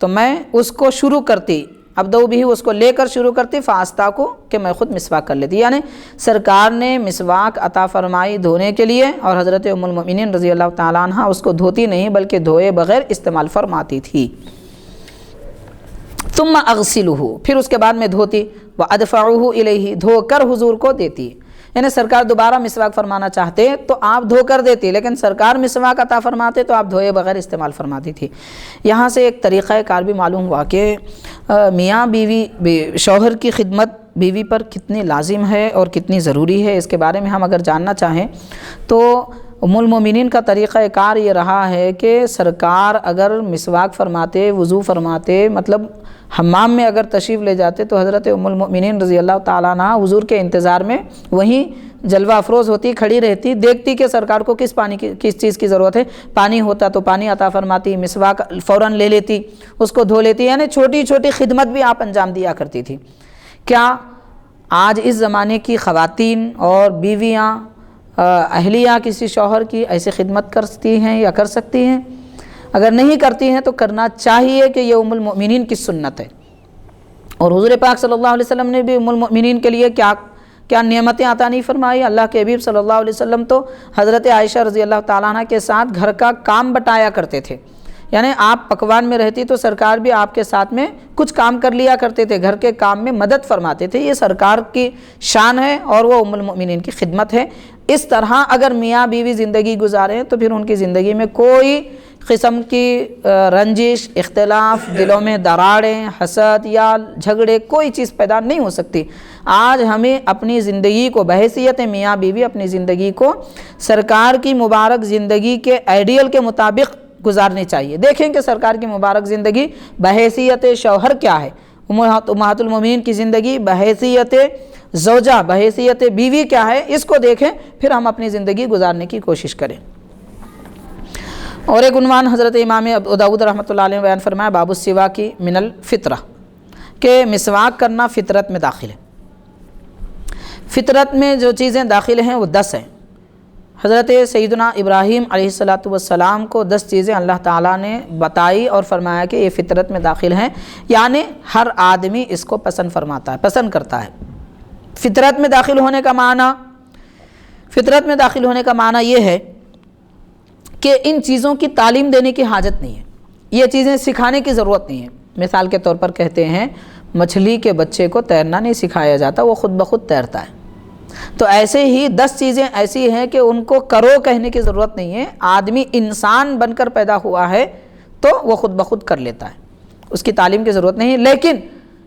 تو میں اس کو شروع کرتی، ابدو بھی اس کو لے کر شروع کرتی فاستا کو کہ میں خود مسواک کر لیتی، یعنی سرکار نے مسواک عطا فرمائی دھونے کے لیے، اور حضرت ام المؤمنین رضی اللہ تعالیٰ عنہ اس کو دھوتی نہیں بلکہ دھوئے بغیر استعمال فرماتی تھی۔ ثم اغسلہ، پھر اس کے بعد میں دھوتی، وادفعہ الیہ، دھو کر حضور کو دیتی، یعنی سرکار دوبارہ مسواک فرمانا چاہتے تو آپ دھو کر دیتی، لیکن سرکار مسواک عطا فرماتے تو آپ دھوئے بغیر استعمال فرماتی تھی۔ یہاں سے ایک طریقہ کار بھی معلوم ہوا کہ میاں بیوی، شوہر کی خدمت بیوی پر کتنی لازم ہے اور کتنی ضروری ہے، اس کے بارے میں ہم اگر جاننا چاہیں تو ام المومنین کا طریقہ کار یہ رہا ہے کہ سرکار اگر مسواک فرماتے، وضو فرماتے، مطلب حمام میں اگر تشریف لے جاتے تو حضرت ام المؤمنین رضی اللہ تعالیٰ عنہ حضور کے انتظار میں وہیں جلوہ افروز ہوتی، کھڑی رہتی، دیکھتی کہ سرکار کو کس چیز کی ضرورت ہے، پانی ہوتا تو پانی عطا فرماتی، مسواک فوراً لے لیتی، اس کو دھو لیتی، یعنی چھوٹی چھوٹی خدمت بھی آپ انجام دیا کرتی تھی۔ کیا آج اس زمانے کی خواتین اور بیویاں، اہلیہ کسی شوہر کی ایسی خدمت کرتی ہیں یا کر سکتی ہیں؟ اگر نہیں کرتی ہیں تو کرنا چاہیے کہ یہ ام المؤمنین کی سنت ہے، اور حضور پاک صلی اللہ علیہ وسلم نے بھی ام المؤمنین کے لیے کیا نعمتیں عطا نہیں فرمائی۔ اللہ کے حبیب صلی اللہ علیہ وسلم تو حضرت عائشہ رضی اللہ تعالیٰ عنہ کے ساتھ گھر کا کام بٹایا کرتے تھے، یعنی آپ پکوان میں رہتی تو سرکار بھی آپ کے ساتھ میں کچھ کام کر لیا کرتے تھے، گھر کے کام میں مدد فرماتے تھے۔ یہ سرکار کی شان ہے اور وہ ام المؤمنین کی خدمت ہے۔ اس طرح اگر میاں بیوی زندگی گزاریں تو پھر ان کی زندگی میں کوئی قسم کی رنجش، اختلاف، دلوں میں دراڑیں، حسد یا جھگڑے، کوئی چیز پیدا نہیں ہو سکتی۔ آج ہمیں اپنی زندگی کو بحیثیت میاں بیوی اپنی زندگی کو سرکار کی مبارک زندگی کے آئیڈیل کے مطابق گزارنی چاہیے۔ دیکھیں کہ سرکار کی مبارک زندگی بحیثیت شوہر کیا ہے، امہات المومنین کی زندگی بحیثیت زوجہ، بحیثیت بیوی کیا ہے، اس کو دیکھیں، پھر ہم اپنی زندگی گزارنے کی کوشش کریں۔ اور ایک عنوان حضرت امام ابو داؤد رحمۃ اللہ علیہ بیان فرمایا، باب السواک من الفطرہ، کہ مسواک کرنا فطرت میں داخل ہے۔ فطرت میں جو چیزیں داخل ہیں وہ 10 ہیں۔ حضرت سیدنا ابراہیم علیہ السلام کو 10 چیزیں اللہ تعالیٰ نے بتائی اور فرمایا کہ یہ فطرت میں داخل ہیں، یعنی ہر آدمی اس کو پسند فرماتا ہے، پسند کرتا ہے۔ فطرت میں داخل ہونے کا معنی یہ ہے کہ ان چیزوں کی تعلیم دینے کی حاجت نہیں ہے، یہ چیزیں سکھانے کی ضرورت نہیں ہے۔ مثال کے طور پر کہتے ہیں مچھلی کے بچے کو تیرنا نہیں سکھایا جاتا، وہ خود بخود تیرتا ہے۔ تو ایسے ہی 10 چیزیں ایسی ہیں کہ ان کو کرو کہنے کی ضرورت نہیں ہے، آدمی انسان بن کر پیدا ہوا ہے تو وہ خود بخود کر لیتا ہے، اس کی تعلیم کی ضرورت نہیں ہے۔ لیکن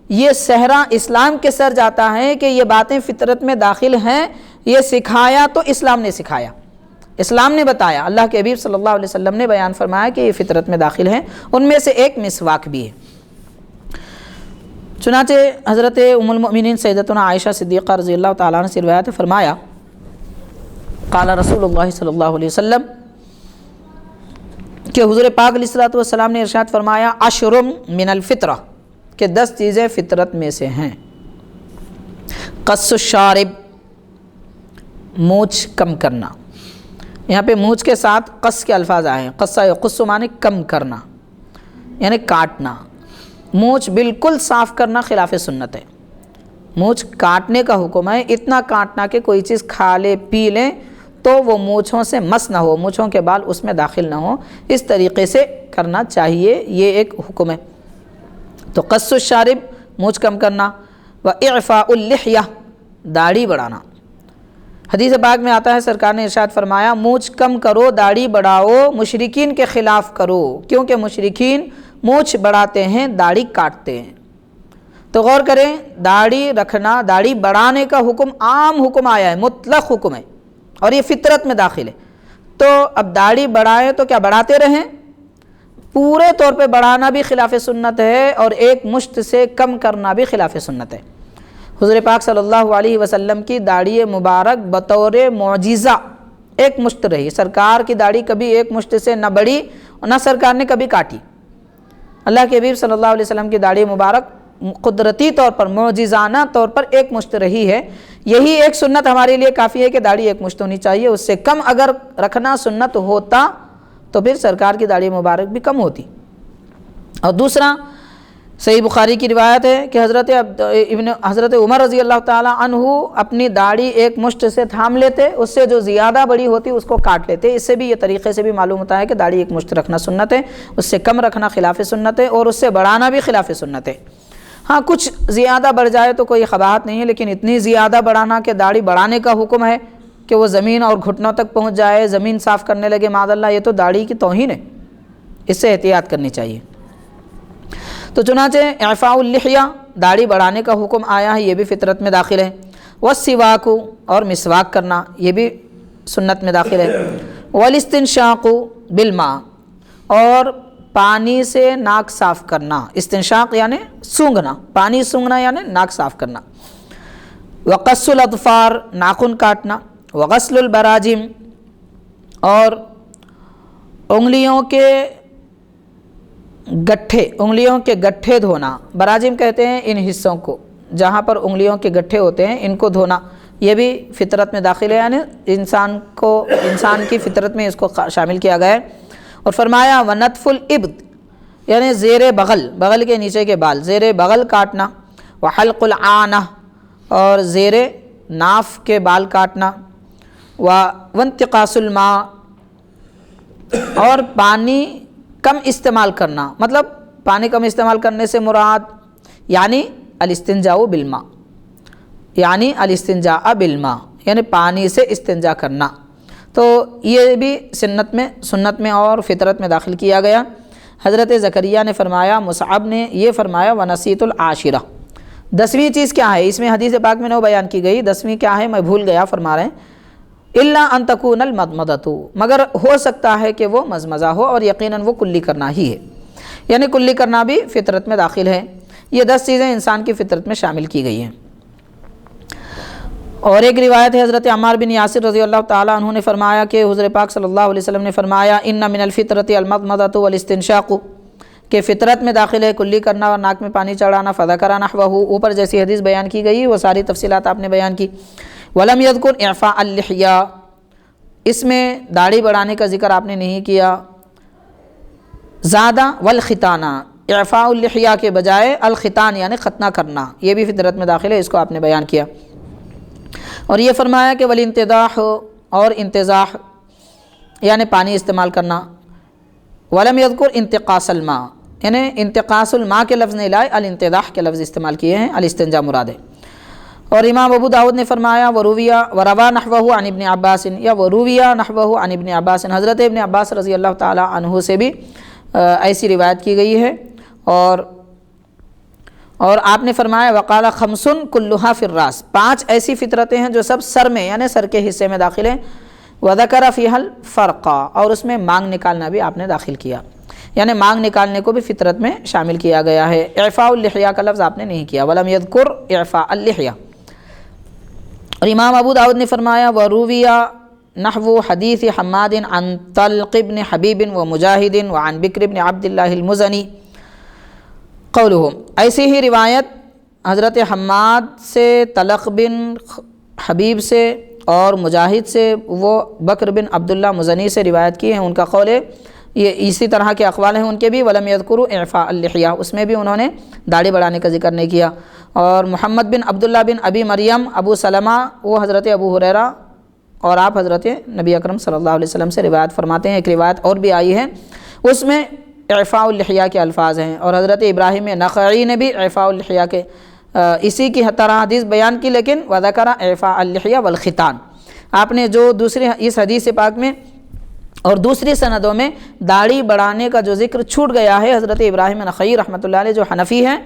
یہ صحرا اسلام کے سر جاتا ہے کہ یہ باتیں فطرت میں داخل ہیں، یہ سکھایا تو اسلام نے سکھایا، اسلام نے بتایا، اللہ کے حبیب صلی اللہ علیہ وسلم نے بیان فرمایا کہ یہ فطرت میں داخل ہیں۔ ان میں سے ایک مسواک بھی ہے۔ چنانچہ حضرت ام المؤمنین سیدتنا عائشہ صدیقہ رضی اللہ تعالیٰ عنہ سے روایت ہے، فرمایا قال رسول اللہ صلی اللہ علیہ وسلم، کہ حضور پاک علیہ الصلوۃ والسلام نے ارشاد فرمایا، عشر من الفطرہ، کہ 10 چیزیں فطرت میں سے ہیں۔ قص الشارب، مونچھ کم کرنا، یہاں پہ مونچھ کے ساتھ قص کے الفاظ آئے ہیں، قص یقص معنی کم کرنا، یعنی کاٹنا۔ مونچھ بالکل صاف کرنا خلاف سنت ہے، مونچھ کاٹنے کا حکم ہے، اتنا کاٹنا کہ کوئی چیز کھا لے پی لیں تو وہ مونچھوں سے مس نہ ہو، مونچھوں کے بال اس میں داخل نہ ہو، اس طریقے سے کرنا چاہیے، یہ ایک حکم ہے۔ تو قص الشارب، مونچھ کم کرنا، واعفاء اللحیہ، داڑھی بڑھانا۔ حدیث پاک میں آتا ہے سرکار نے ارشاد فرمایا، مونچھ کم کرو، داڑھی بڑھاؤ، مشرکین کے خلاف کرو، کیونکہ مشرکین مونچھ بڑھاتے ہیں، داڑھی کاٹتے ہیں۔ تو غور کریں، داڑھی رکھنا، داڑھی بڑھانے کا حکم عام حکم آیا ہے، مطلق حکم ہے، اور یہ فطرت میں داخل ہے۔ تو اب داڑھی بڑھائیں تو کیا بڑھاتے رہیں؟ پورے طور پہ بڑھانا بھی خلاف سنت ہے، اور ایک مشت سے کم کرنا بھی خلاف سنت ہے۔ حضور پاک صلی اللہ علیہ وسلم کی داڑھی مبارک بطور معجزہ ایک مشت رہی، سرکار کی داڑھی کبھی ایک مشت سے نہ بڑھی اور نہ سرکار نے کبھی کاٹی۔ اللہ کے حبیب صلی اللہ علیہ وسلم کی داڑھی مبارک قدرتی طور پر، معجزانہ طور پر ایک مشت رہی ہے۔ یہی ایک سنت ہمارے لیے کافی ہے کہ داڑھی ایک مشت ہونی چاہیے، اس سے کم اگر رکھنا سنت ہوتا تو پھر سرکار کی داڑھی مبارک بھی کم ہوتی۔ اور دوسرا صحیح بخاری کی روایت ہے کہ حضرت عمر رضی اللہ تعالیٰ عنہ اپنی داڑھی ایک مشت سے تھام لیتے، اس سے جو زیادہ بڑی ہوتی اس کو کاٹ لیتے۔ اس سے بھی، یہ طریقے سے بھی معلوم ہوتا ہے کہ داڑھی ایک مشت رکھنا سنت ہے، اس سے کم رکھنا خلاف سنت ہے، اور اس سے بڑھانا بھی خلاف سنت ہے۔ ہاں کچھ زیادہ بڑھ جائے تو کوئی قباحت نہیں ہے، لیکن اتنی زیادہ بڑھانا کہ داڑھی بڑھانے کا حکم ہے کہ وہ زمین اور گھٹنوں تک پہنچ جائے، زمین صاف کرنے لگے معاذ اللہ، یہ تو داڑھی کی توہین ہے، اس سے احتیاط کرنی چاہیے۔ تو چنانچہ اعفاء اللحیہ، داڑھی بڑھانے کا حکم آیا ہے، یہ بھی فطرت میں داخل ہے۔ والسواک، اور مسواک کرنا، یہ بھی سنت میں داخل ہے۔ والاستنشاق بالماء، اور پانی سے ناک صاف کرنا، استنشاق یعنی سونگھنا، پانی سونگھنا یعنی ناک صاف کرنا۔ وقص الاظفار، ناخن کاٹنا۔ وغسل البراجم، اور انگلیوں کے گٹھے دھونا۔ براجم کہتے ہیں ان حصوں کو جہاں پر انگلیوں کے گٹھے ہوتے ہیں، ان کو دھونا، یہ بھی فطرت میں داخل ہے، یعنی انسان کی فطرت میں اس کو شامل کیا گیا ہے۔ اور فرمایا ونتف الابط، یعنی زیر بغل کے نیچے کے بال، زیر بغل کاٹنا۔ وحلق العانہ، اور زیر ناف کے بال کاٹنا۔ وانتقاص الماء، اور پانی کم استعمال کرنا، مطلب پانی کم استعمال کرنے سے مراد یعنی الاستنجاء بالماء، یعنی پانی سے استنجا کرنا۔ تو یہ بھی سنت میں اور فطرت میں داخل کیا گیا۔ حضرت زکریا نے فرمایا، مصعب نے یہ فرمایا ونسیت العاشرہ، 10ویں چیز کیا ہے؟ اس میں حدیث پاک میں 9 بیان کی گئی، 10ویں کیا ہے میں بھول گیا، فرما رہے ہیں الا ان تکون المضمضۃ، مگر ہو سکتا ہے کہ وہ مزمزہ ہو، اور یقیناً وہ کلی کرنا ہی ہے، یعنی کلی کرنا بھی فطرت میں داخل ہے۔ یہ 10 چیزیں انسان کی فطرت میں شامل کی گئی ہیں۔ اور ایک روایت ہے، حضرت عمار بن یاسر رضی اللہ تعالیٰ عنہ نے فرمایا کہ حضور پاک صلی اللہ علیہ وسلم نے فرمایا ان من الفطرۃ المضمضۃ والاستنشاق، کہ فطرت میں داخل ہے کلی کرنا اور ناک میں پانی چڑھانا۔ فذکر نحوہ، اوپر جیسی حدیث بیان کی گئی وہ ساری تفصیلات آپ نے بیان کی۔ ولم یذکر اعفاء اللحیہ، اس میں داڑھی بڑھانے کا ذکر آپ نے نہیں کیا۔ زادہ والختانہ، اعفاء اللحیہ کے بجائے الختان یعنی ختنہ کرنا، یہ بھی فطرت میں داخل ہے، اس کو آپ نے بیان کیا۔ اور یہ فرمایا کہ والانتضاح، اور انتضاح یعنی پانی استعمال کرنا۔ ولم یذکر انتقاص الماء، یعنی انتقاص الماء کے لفظ نہیں لائے، الانتضاح کے لفظ استعمال کیے ہیں، الاستنجا مراد ہے۔ اور امام ابو داؤد نے فرمایا وروا نحوہ عن ابن عباس، یا ورویہ نحوہ عن ابن عباس، حضرت ابن عباس رضی اللہ تعالی عنہ سے بھی ایسی روایت کی گئی ہے۔ اور آپ نے فرمایا وقال خمس کلھا فی الراس، 5 ایسی فطرتیں ہیں جو سب سر میں یعنی سر کے حصے میں داخل ہیں۔ وذکر فیہا الفرق، اور اس میں مانگ نکالنا بھی آپ نے داخل کیا، یعنی مانگ نکالنے کو بھی فطرت میں شامل کیا گیا ہے۔ اعفاء اللحیہ کا لفظ آپ نے نہیں کیا، ولم یذکر اعفاء اللحیہ۔ اور امام ابو داؤد نے فرمایا ورویہ نحو حدیث حماد عن طلق بن حبیب ومجاہد وعن بکر بن عبد اللہ المزنی قولہم، ایسی ہی روایت حضرت حماد سے، طلق بن حبیب سے اور مجاہد سے، وہ بکر بن عبداللہ مزنی سے روایت کی ہیں، ان کا قول ہے، یہ اسی طرح کے اقوال ہیں ان کے بھی۔ ولم یذکروا اعفاء اللحیہ، اس میں بھی انہوں نے داڑھی بڑھانے کا ذکر نہیں کیا۔ اور محمد بن عبداللہ بن ابی مریم ابو سلمہ، وہ حضرت ابو ہریرہ اور آپ حضرت نبی اکرم صلی اللہ علیہ وسلم سے روایت فرماتے ہیں۔ ایک روایت اور بھی آئی ہے، اس میں اعفاء اللحیہ کے الفاظ ہیں، اور حضرت ابراہیم نخعی نے بھی اعفاء اللحیہ کے اسی کی طرح حدیث بیان کی، لیکن وذکر اعفاء اللحیہ والختان، آپ نے جو دوسری اس حدیث پاک میں اور دوسری سندوں میں داڑھی بڑھانے کا جو ذکر چھوٹ گیا ہے، حضرت ابراہیم نخعی رحمۃ اللہ علیہ جو حنفی ہیں،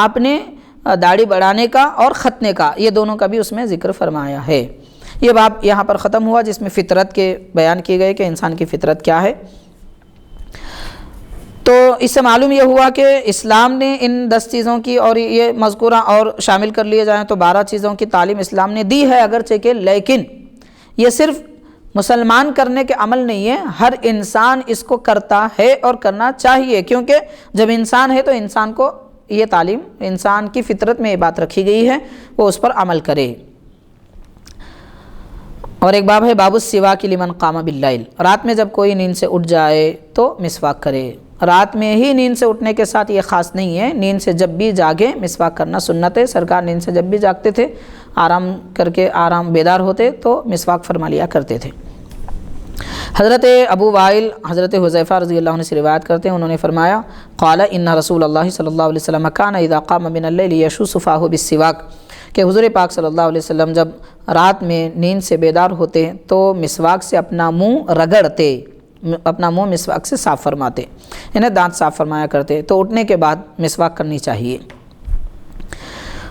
آپ نے داڑھی بڑھانے کا اور ختنے کا، یہ دونوں کا بھی اس میں ذکر فرمایا ہے۔ یہ باب یہاں پر ختم ہوا جس میں فطرت کے بیان کیے گئے کہ انسان کی فطرت کیا ہے۔ تو اس سے معلوم یہ ہوا کہ اسلام نے ان 10 چیزوں کی، اور یہ مذکورہ اور شامل کر لیے جائیں تو 12 چیزوں کی تعلیم اسلام نے دی ہے اگرچہ کہ، لیکن یہ صرف مسلمان کرنے کے عمل نہیں ہے، ہر انسان اس کو کرتا ہے اور کرنا چاہیے، کیونکہ جب انسان ہے تو انسان کو یہ تعلیم، انسان کی فطرت میں یہ بات رکھی گئی ہے، وہ اس پر عمل کرے۔ اور ایک باب ہے باب السواک لمن قام باللیل، رات میں جب کوئی نیند سے اٹھ جائے تو مسواک کرے۔ رات میں ہی نیند سے اٹھنے کے ساتھ یہ خاص نہیں ہے، نیند سے جب بھی جاگے مسواک کرنا سنت ہے۔ سرکار نیند سے جب بھی جاگتے تھے، آرام کر کے بیدار ہوتے تو مسواک فرما لیا کرتے تھے۔ حضرت ابو وائل حضرت حذیفہ رضی اللہ عنہ سے روایت کرتے ہیں، انہوں نے فرمایا قال ان رسول اللہ صلی اللہ علیہ وسلم کان اذا قام من اللیل یشوس فاہ بالسواک، کہ حضور پاک صلی اللہ علیہ وسلم جب رات میں نیند سے بیدار ہوتے تو مسواک سے اپنا منہ رگڑتے، اپنا منہ مسواک سے صاف فرماتے، یعنی دانت صاف فرمایا کرتے، تو اٹھنے کے بعد مسواک کرنی چاہیے۔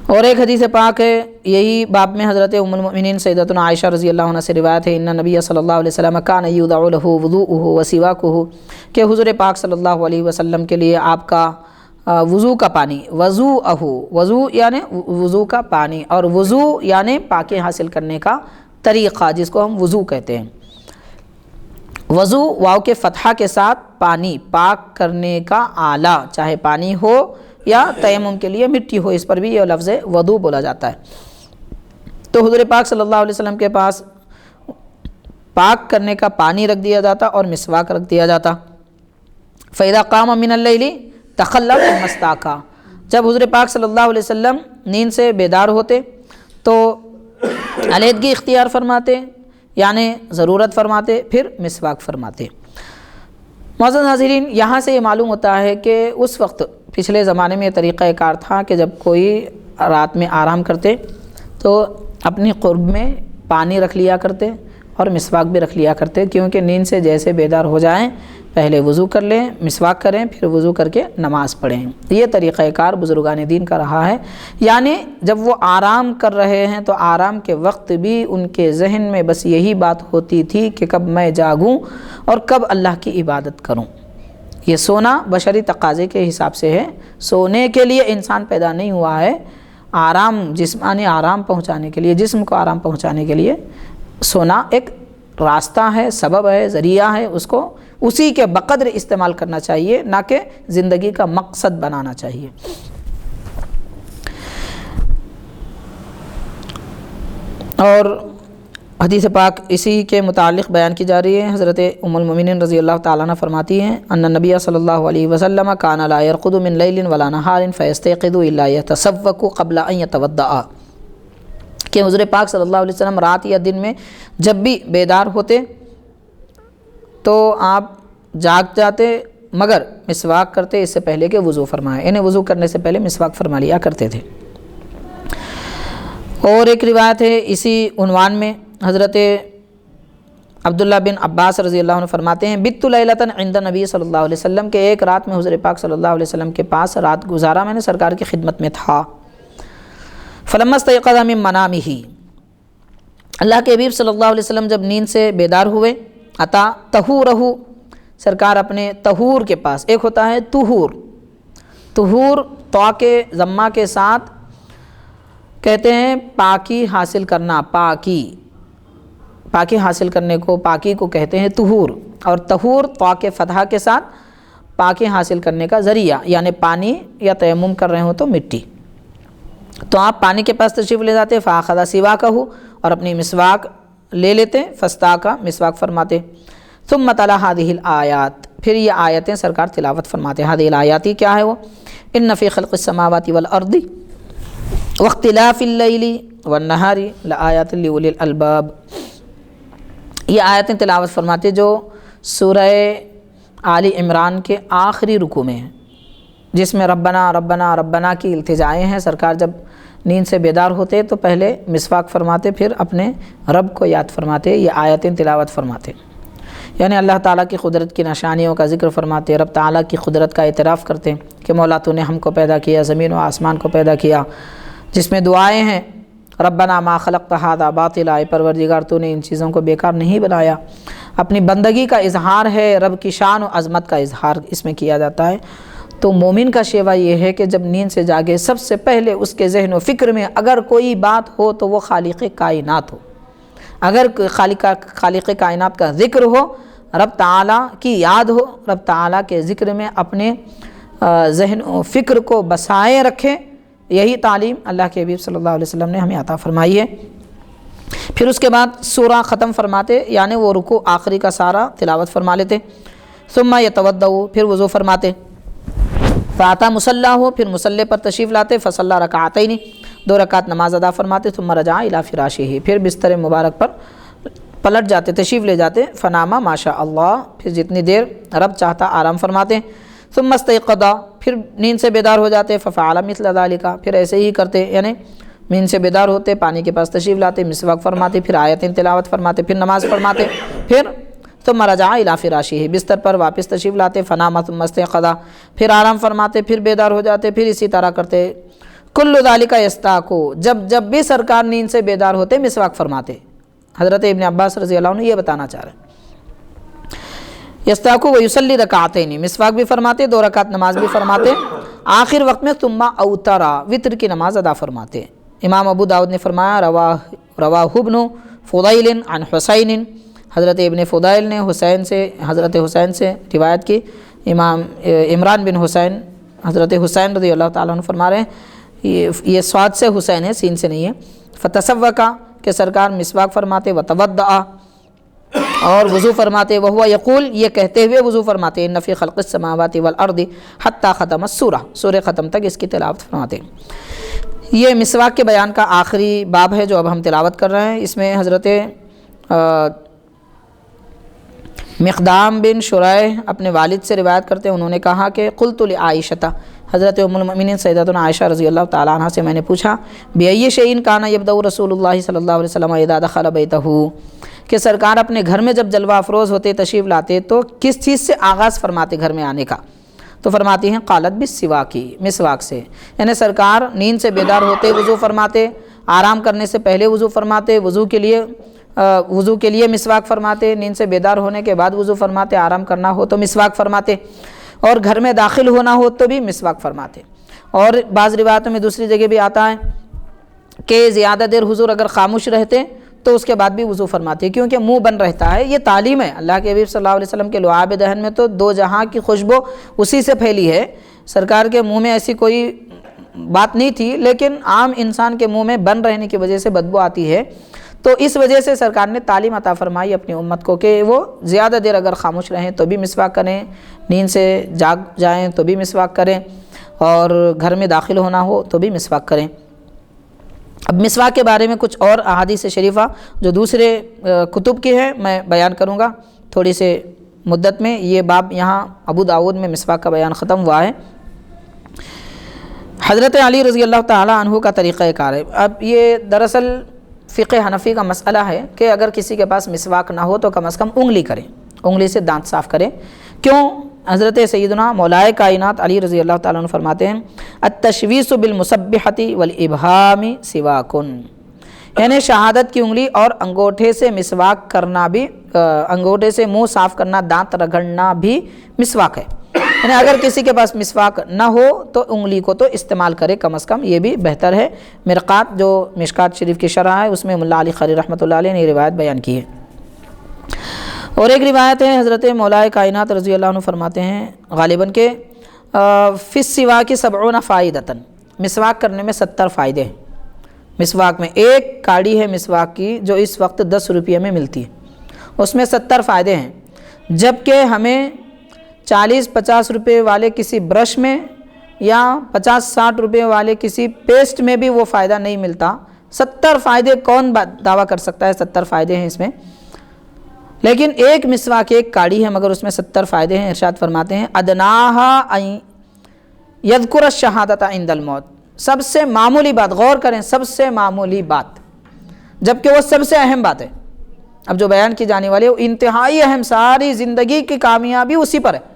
اور ایک حدیث پاک ہے یہی باب میں، حضرت ام المؤمنین سیدتنا عائشہ رضی اللہ عنہ سے روایت ہے، ان نبی صلی اللہ علیہ وسلم کان یودع له وضوءه وسواکه، کہ حضور پاک صلی اللہ علیہ وسلم کے لیے آپ کا وضو کا پانی، وضو یعنی وضو کا پانی، اور وضو یعنی پاکی حاصل کرنے کا طریقہ جس کو ہم وضو کہتے ہیں۔ وضو واو کے فتحہ کے ساتھ پانی، پاک کرنے کا آلہ، چاہے پانی ہو یا تیمم کے لیے مٹی ہو، اس پر بھی یہ لفظ وضو بولا جاتا ہے۔ تو حضور پاک صلی اللہ علیہ وسلم کے پاس پاک کرنے کا پانی رکھ دیا جاتا اور مسواک رکھ دیا جاتا۔ فَإِذَا قَامَ مِنَ اللَّيْلِ تَخَلَّلَ الْمَسْتَاكَ، جب حضور پاک صلی اللہ علیہ وسلم نیند سے بیدار ہوتے تو علیحدگی اختیار فرماتے، یعنی ضرورت فرماتے، پھر مسواک فرماتے۔ معزز حاضرین، یہاں سے یہ معلوم ہوتا ہے کہ اس وقت پچھلے زمانے میں یہ طریقہ کار تھا کہ جب کوئی رات میں آرام کرتے تو اپنی قرب میں پانی رکھ لیا کرتے اور مسواک بھی رکھ لیا کرتے، کیونکہ نیند سے جیسے بیدار ہو جائیں پہلے وضو کر لیں، مسواک کریں، پھر وضو کر کے نماز پڑھیں۔ یہ طریقہ کار بزرگان دین کا رہا ہے، یعنی جب وہ آرام کر رہے ہیں تو آرام کے وقت بھی ان کے ذہن میں بس یہی بات ہوتی تھی کہ کب میں جاگوں اور کب اللہ کی عبادت کروں۔ یہ سونا بشری تقاضے کے حساب سے ہے، سونے کے لیے انسان پیدا نہیں ہوا ہے، آرام، جسمانی آرام پہنچانے کے لیے، جسم کو آرام پہنچانے کے لیے سونا ایک راستہ ہے، سبب ہے، ذریعہ ہے، اس کو اسی کے بقدر استعمال کرنا چاہیے، نہ کہ زندگی کا مقصد بنانا چاہیے۔ اور حدیث پاک اسی کے متعلق بیان کی جا رہی ہے، حضرت ام المؤمنین رضی اللہ تعالیٰ عنہ فرماتی ہیں ان نبی صلی اللہ علیہ وسلم کان لا یرقد من لیل ولا نہار فیستیقظ الا یتسوق قبل ان یتودع، کہ حضور پاک صلی اللہ علیہ وسلم رات یا دن میں جب بھی بیدار ہوتے تو آپ جاگ جاتے مگر مسواک کرتے اس سے پہلے کہ وضو فرمائے، انہیں وضو کرنے سے پہلے مسواک فرما لیا کرتے تھے۔ اور ایک روایت ہے اسی عنوان میں، حضرت عبداللہ بن عباس رضی اللہ عنہ فرماتے ہیں بت لیلۃ عند نبی صلی اللہ علیہ وسلم، کہ ایک رات میں حضور پاک صلی اللہ علیہ وسلم کے پاس رات گزارا، میں نے سرکار کی خدمت میں تھا۔ فلما استيقظ من منامه، اللہ کے حبیب صلی اللہ علیہ وسلم جب نیند سے بیدار ہوئے، عطا طہورہ، سرکار اپنے طہور کے پاس، ایک ہوتا ہے طہور، طہور طا کے ضمہ کے ساتھ کہتے ہیں پاکی حاصل کرنا، پاکی حاصل کرنے کو، پاکی کو کہتے ہیں طہور، اور طہور طا کے فتحہ کے ساتھ پاکی حاصل کرنے کا ذریعہ، یعنی پانی یا تیمم کر رہے ہوں تو مٹی، تو آپ پانی کے پاس تشریف لے جاتے، فاخذ سواکہ، اور اپنی مسواک لے لیتے، فاستاکا، مسواک فرماتے، ثم تلا هذه الآیات، پھر یہ آیتیں سرکار تلاوت فرماتے۔ هذه الآیات کیا ہے وہ؟ ان فی خلق السماوات والارض واختلاف اللیل والنہار لآیات لأولی الالباب، یہ آیتیں تلاوت فرماتے جو سورہ آل عمران کے آخری رکوع میں ہیں، جس میں ربنا ربنا ربنا کی التجائیں ہیں۔ سرکار جب نیند سے بیدار ہوتے تو پہلے مسواک فرماتے، پھر اپنے رب کو یاد فرماتے، یہ آیتیں تلاوت فرماتے، یعنی اللہ تعالیٰ کی قدرت کی نشانیوں کا ذکر فرماتے، رب تعالیٰ کی قدرت کا اعتراف کرتے کہ مولا تو نے ہم کو پیدا کیا، زمین و آسمان کو پیدا کیا، جس میں دعائیں ہیں ربنا ما خلقت ھذا باطلا، اے پروردگار تو نے ان چیزوں کو بیکار نہیں بنایا، اپنی بندگی کا اظہار ہے، رب کی شان و عظمت کا اظہار اس میں کیا جاتا ہے۔ تو مومن کا شیوا یہ ہے کہ جب نیند سے جاگے سب سے پہلے اس کے ذہن و فکر میں اگر کوئی بات ہو تو وہ خالق کائنات ہو، اگر خالق کائنات کا ذکر ہو، رب تعالیٰ کی یاد ہو، رب تعالیٰ کے ذکر میں اپنے ذہن و فکر کو بسائے رکھے، یہی تعلیم اللہ کے حبیب صلی اللہ علیہ وسلم نے ہمیں عطا فرمائی ہے۔ پھر اس کے بعد سورہ ختم فرماتے، یعنی وہ رکوع آخری کا سارا تلاوت فرما لیتے، ثم یتودع، پھر وضو فرماتے، فاتا مصلی ہو، پھر مصلی پر تشریف لاتے، فصلی رکعتین، 2 رکعت نماز ادا فرماتے، ثم رجع الی فراشہ، پھر بستر مبارک پر پلٹ جاتے، تشریف لے جاتے، فناما ما شاء اللہ، پھر جتنی دیر رب چاہتا آرام فرماتے، ثم استيقظ، پھر نیند سے بیدار ہو جاتے، ففعل مثل ذلك، پھر ایسے ہی کرتے، یعنی نیند سے بیدار ہوتے، پانی کے پاس تشریف لاتے، مسواک فرماتے، پھر آیتیں تلاوت فرماتے، پھر نماز فرماتے، پھر ثم رجع الی فراشہ، بستر پر واپس تشریف لاتے، فنام ثم استيقظ، پھر آرام فرماتے، پھر بیدار ہو جاتے، پھر اسی طرح کرتے، کل ذالک یستاکو، جب بھی سرکار نیند سے بیدار ہوتے مسواک فرماتے۔ حضرت ابن عباس رضی اللہ عنہ یہ بتانا چاہ رہے ہیں، یستاکو ویصلی رکعتین، مسواک بھی فرماتے، 2 رکعت نماز بھی فرماتے، آخر وقت میں ثم اوترا، وطر کی نماز ادا فرماتے۔ امام ابو داؤد نے فرمایا رواہ ابن فضیل عن حسین، حضرت ابن فضیل نے حضرت حسین سے روایت کی، امام عمران بن حسین، حضرت حسین رضی اللہ تعالیٰ عنہ فرما رہے ہیں، یہ صاد سے حسین ہے، سین سے نہیں ہے، فتسوکا، کہ سرکار مسواک فرماتے، وتودع، اور وضو فرماتے، وہو یقول، یہ کہتے ہوئے وضو فرماتے، ان فی خلق السماوات والارض حتی ختم السورہ، سورہ ختم تک اس کی تلاوت فرماتے۔ یہ مسواک کے بیان کا آخری باب ہے جو اب ہم تلاوت کر رہے ہیں۔ اس میں حضرت مقدام بن شریح اپنے والد سے روایت کرتے ہیں، انہوں نے کہا کہ قلت لعائشہ، حضرت ام المؤمنین سیدتنا عائشہ رضی اللہ تعالیٰ عنہ سے میں نے پوچھا، بأی شیء کان یبدأ رسول اللہ صلی اللہ علیہ وسلم اذا دخل بیتہ، کہ سرکار اپنے گھر میں جب جلوہ افروز ہوتے، تشریف لاتے تو کس چیز سے آغاز فرماتے گھر میں آنے کا؟ تو فرماتی ہیں قالت بالسواکی، مسواک سے، یعنی سرکار نیند سے بیدار ہوتے وضو فرماتے، آرام کرنے سے پہلے وضو فرماتے، وضو کے لیے مسواک فرماتے، نیند سے بیدار ہونے کے بعد وضو فرماتے، آرام کرنا ہو تو مسواک فرماتے، اور گھر میں داخل ہونا ہو تو بھی مسواک فرماتے۔ اور بعض روایتوں میں دوسری جگہ بھی آتا ہے کہ زیادہ دیر حضور اگر خاموش رہتے تو اس کے بعد بھی وضو فرماتے، کیونکہ منہ بند رہتا ہے۔ یہ تعلیم ہے اللہ کے حبیب صلی اللہ علیہ وسلم کے لعاب دہن میں تو 2 جہاں کی خوشبو اسی سے پھیلی ہے، سرکار کے منہ میں ایسی کوئی بات نہیں تھی، لیکن عام انسان کے منہ میں بند رہنے کی وجہ سے بدبو آتی ہے، تو اس وجہ سے سرکار نے تعلیم عطا فرمائی اپنی امت کو کہ وہ زیادہ دیر اگر خاموش رہیں تو بھی مسواک کریں، نیند سے جاگ جائیں تو بھی مسواک کریں، اور گھر میں داخل ہونا ہو تو بھی مسواک کریں۔ اب مسواک کے بارے میں کچھ اور احادیث شریفہ جو دوسرے کتب کی ہیں میں بیان کروں گا تھوڑی سے مدت میں۔ یہ باب یہاں ابو داؤد میں مسواک کا بیان ختم ہوا ہے۔ حضرت علی رضی اللہ تعالیٰ عنہ کا طریقہ کار ہے۔ اب یہ دراصل فقہ حنفی کا مسئلہ ہے کہ اگر کسی کے پاس مسواک نہ ہو تو کم از کم انگلی کرے، انگلی سے دانت صاف کرے۔ کیوں؟ حضرت سیدنا مولائے کائنات علی رضی اللہ تعالیٰ عنہ فرماتے ہیں التشویس بالمسبحۃ والابہام سواکن، یعنی شہادت کی انگلی اور انگوٹھے سے مسواک کرنا بھی، انگوٹھے سے منہ صاف کرنا، دانت رگڑنا بھی مسواک ہے۔ یعنی اگر کسی کے پاس مسواک نہ ہو تو انگلی کو تو استعمال کرے کم از کم، یہ بھی بہتر ہے۔ مرقات جو مشکات شریف کی شرح ہے اس میں ملا علی قاری رحمۃ اللہ علیہ نے یہ روایت بیان کی ہے۔ اور ایک روایت ہے حضرت مولائے کائنات رضی اللہ عنہ فرماتے ہیں غالباً کہ فی السواک 70 فائدۃ، مسواک کرنے میں 70 فائدے ہیں۔ مسواک میں ایک کاڑی ہے مسواک کی جو اس وقت 10 روپے میں ملتی ہے، اس میں 70 فائدے ہیں، جبکہ ہمیں 40-50 روپے والے کسی برش میں یا 50-60 روپے والے کسی پیسٹ میں بھی وہ فائدہ نہیں ملتا۔ 70 فائدے کون دعویٰ کر سکتا ہے؟ 70 فائدے ہیں اس میں، لیکن ایک مسواک ایک کاڑی ہے مگر اس میں 70 فائدے ہیں۔ ارشاد فرماتے ہیں ادناہا ان یذکر الشہادۃ عند الموت، سب سے معمولی بات، غور کریں، سب سے معمولی بات جبکہ وہ سب سے اہم بات ہے۔ اب جو بیان کی جانے والی ہے وہ انتہائی اہم، ساری زندگی کی کامیابی اسی پر ہے،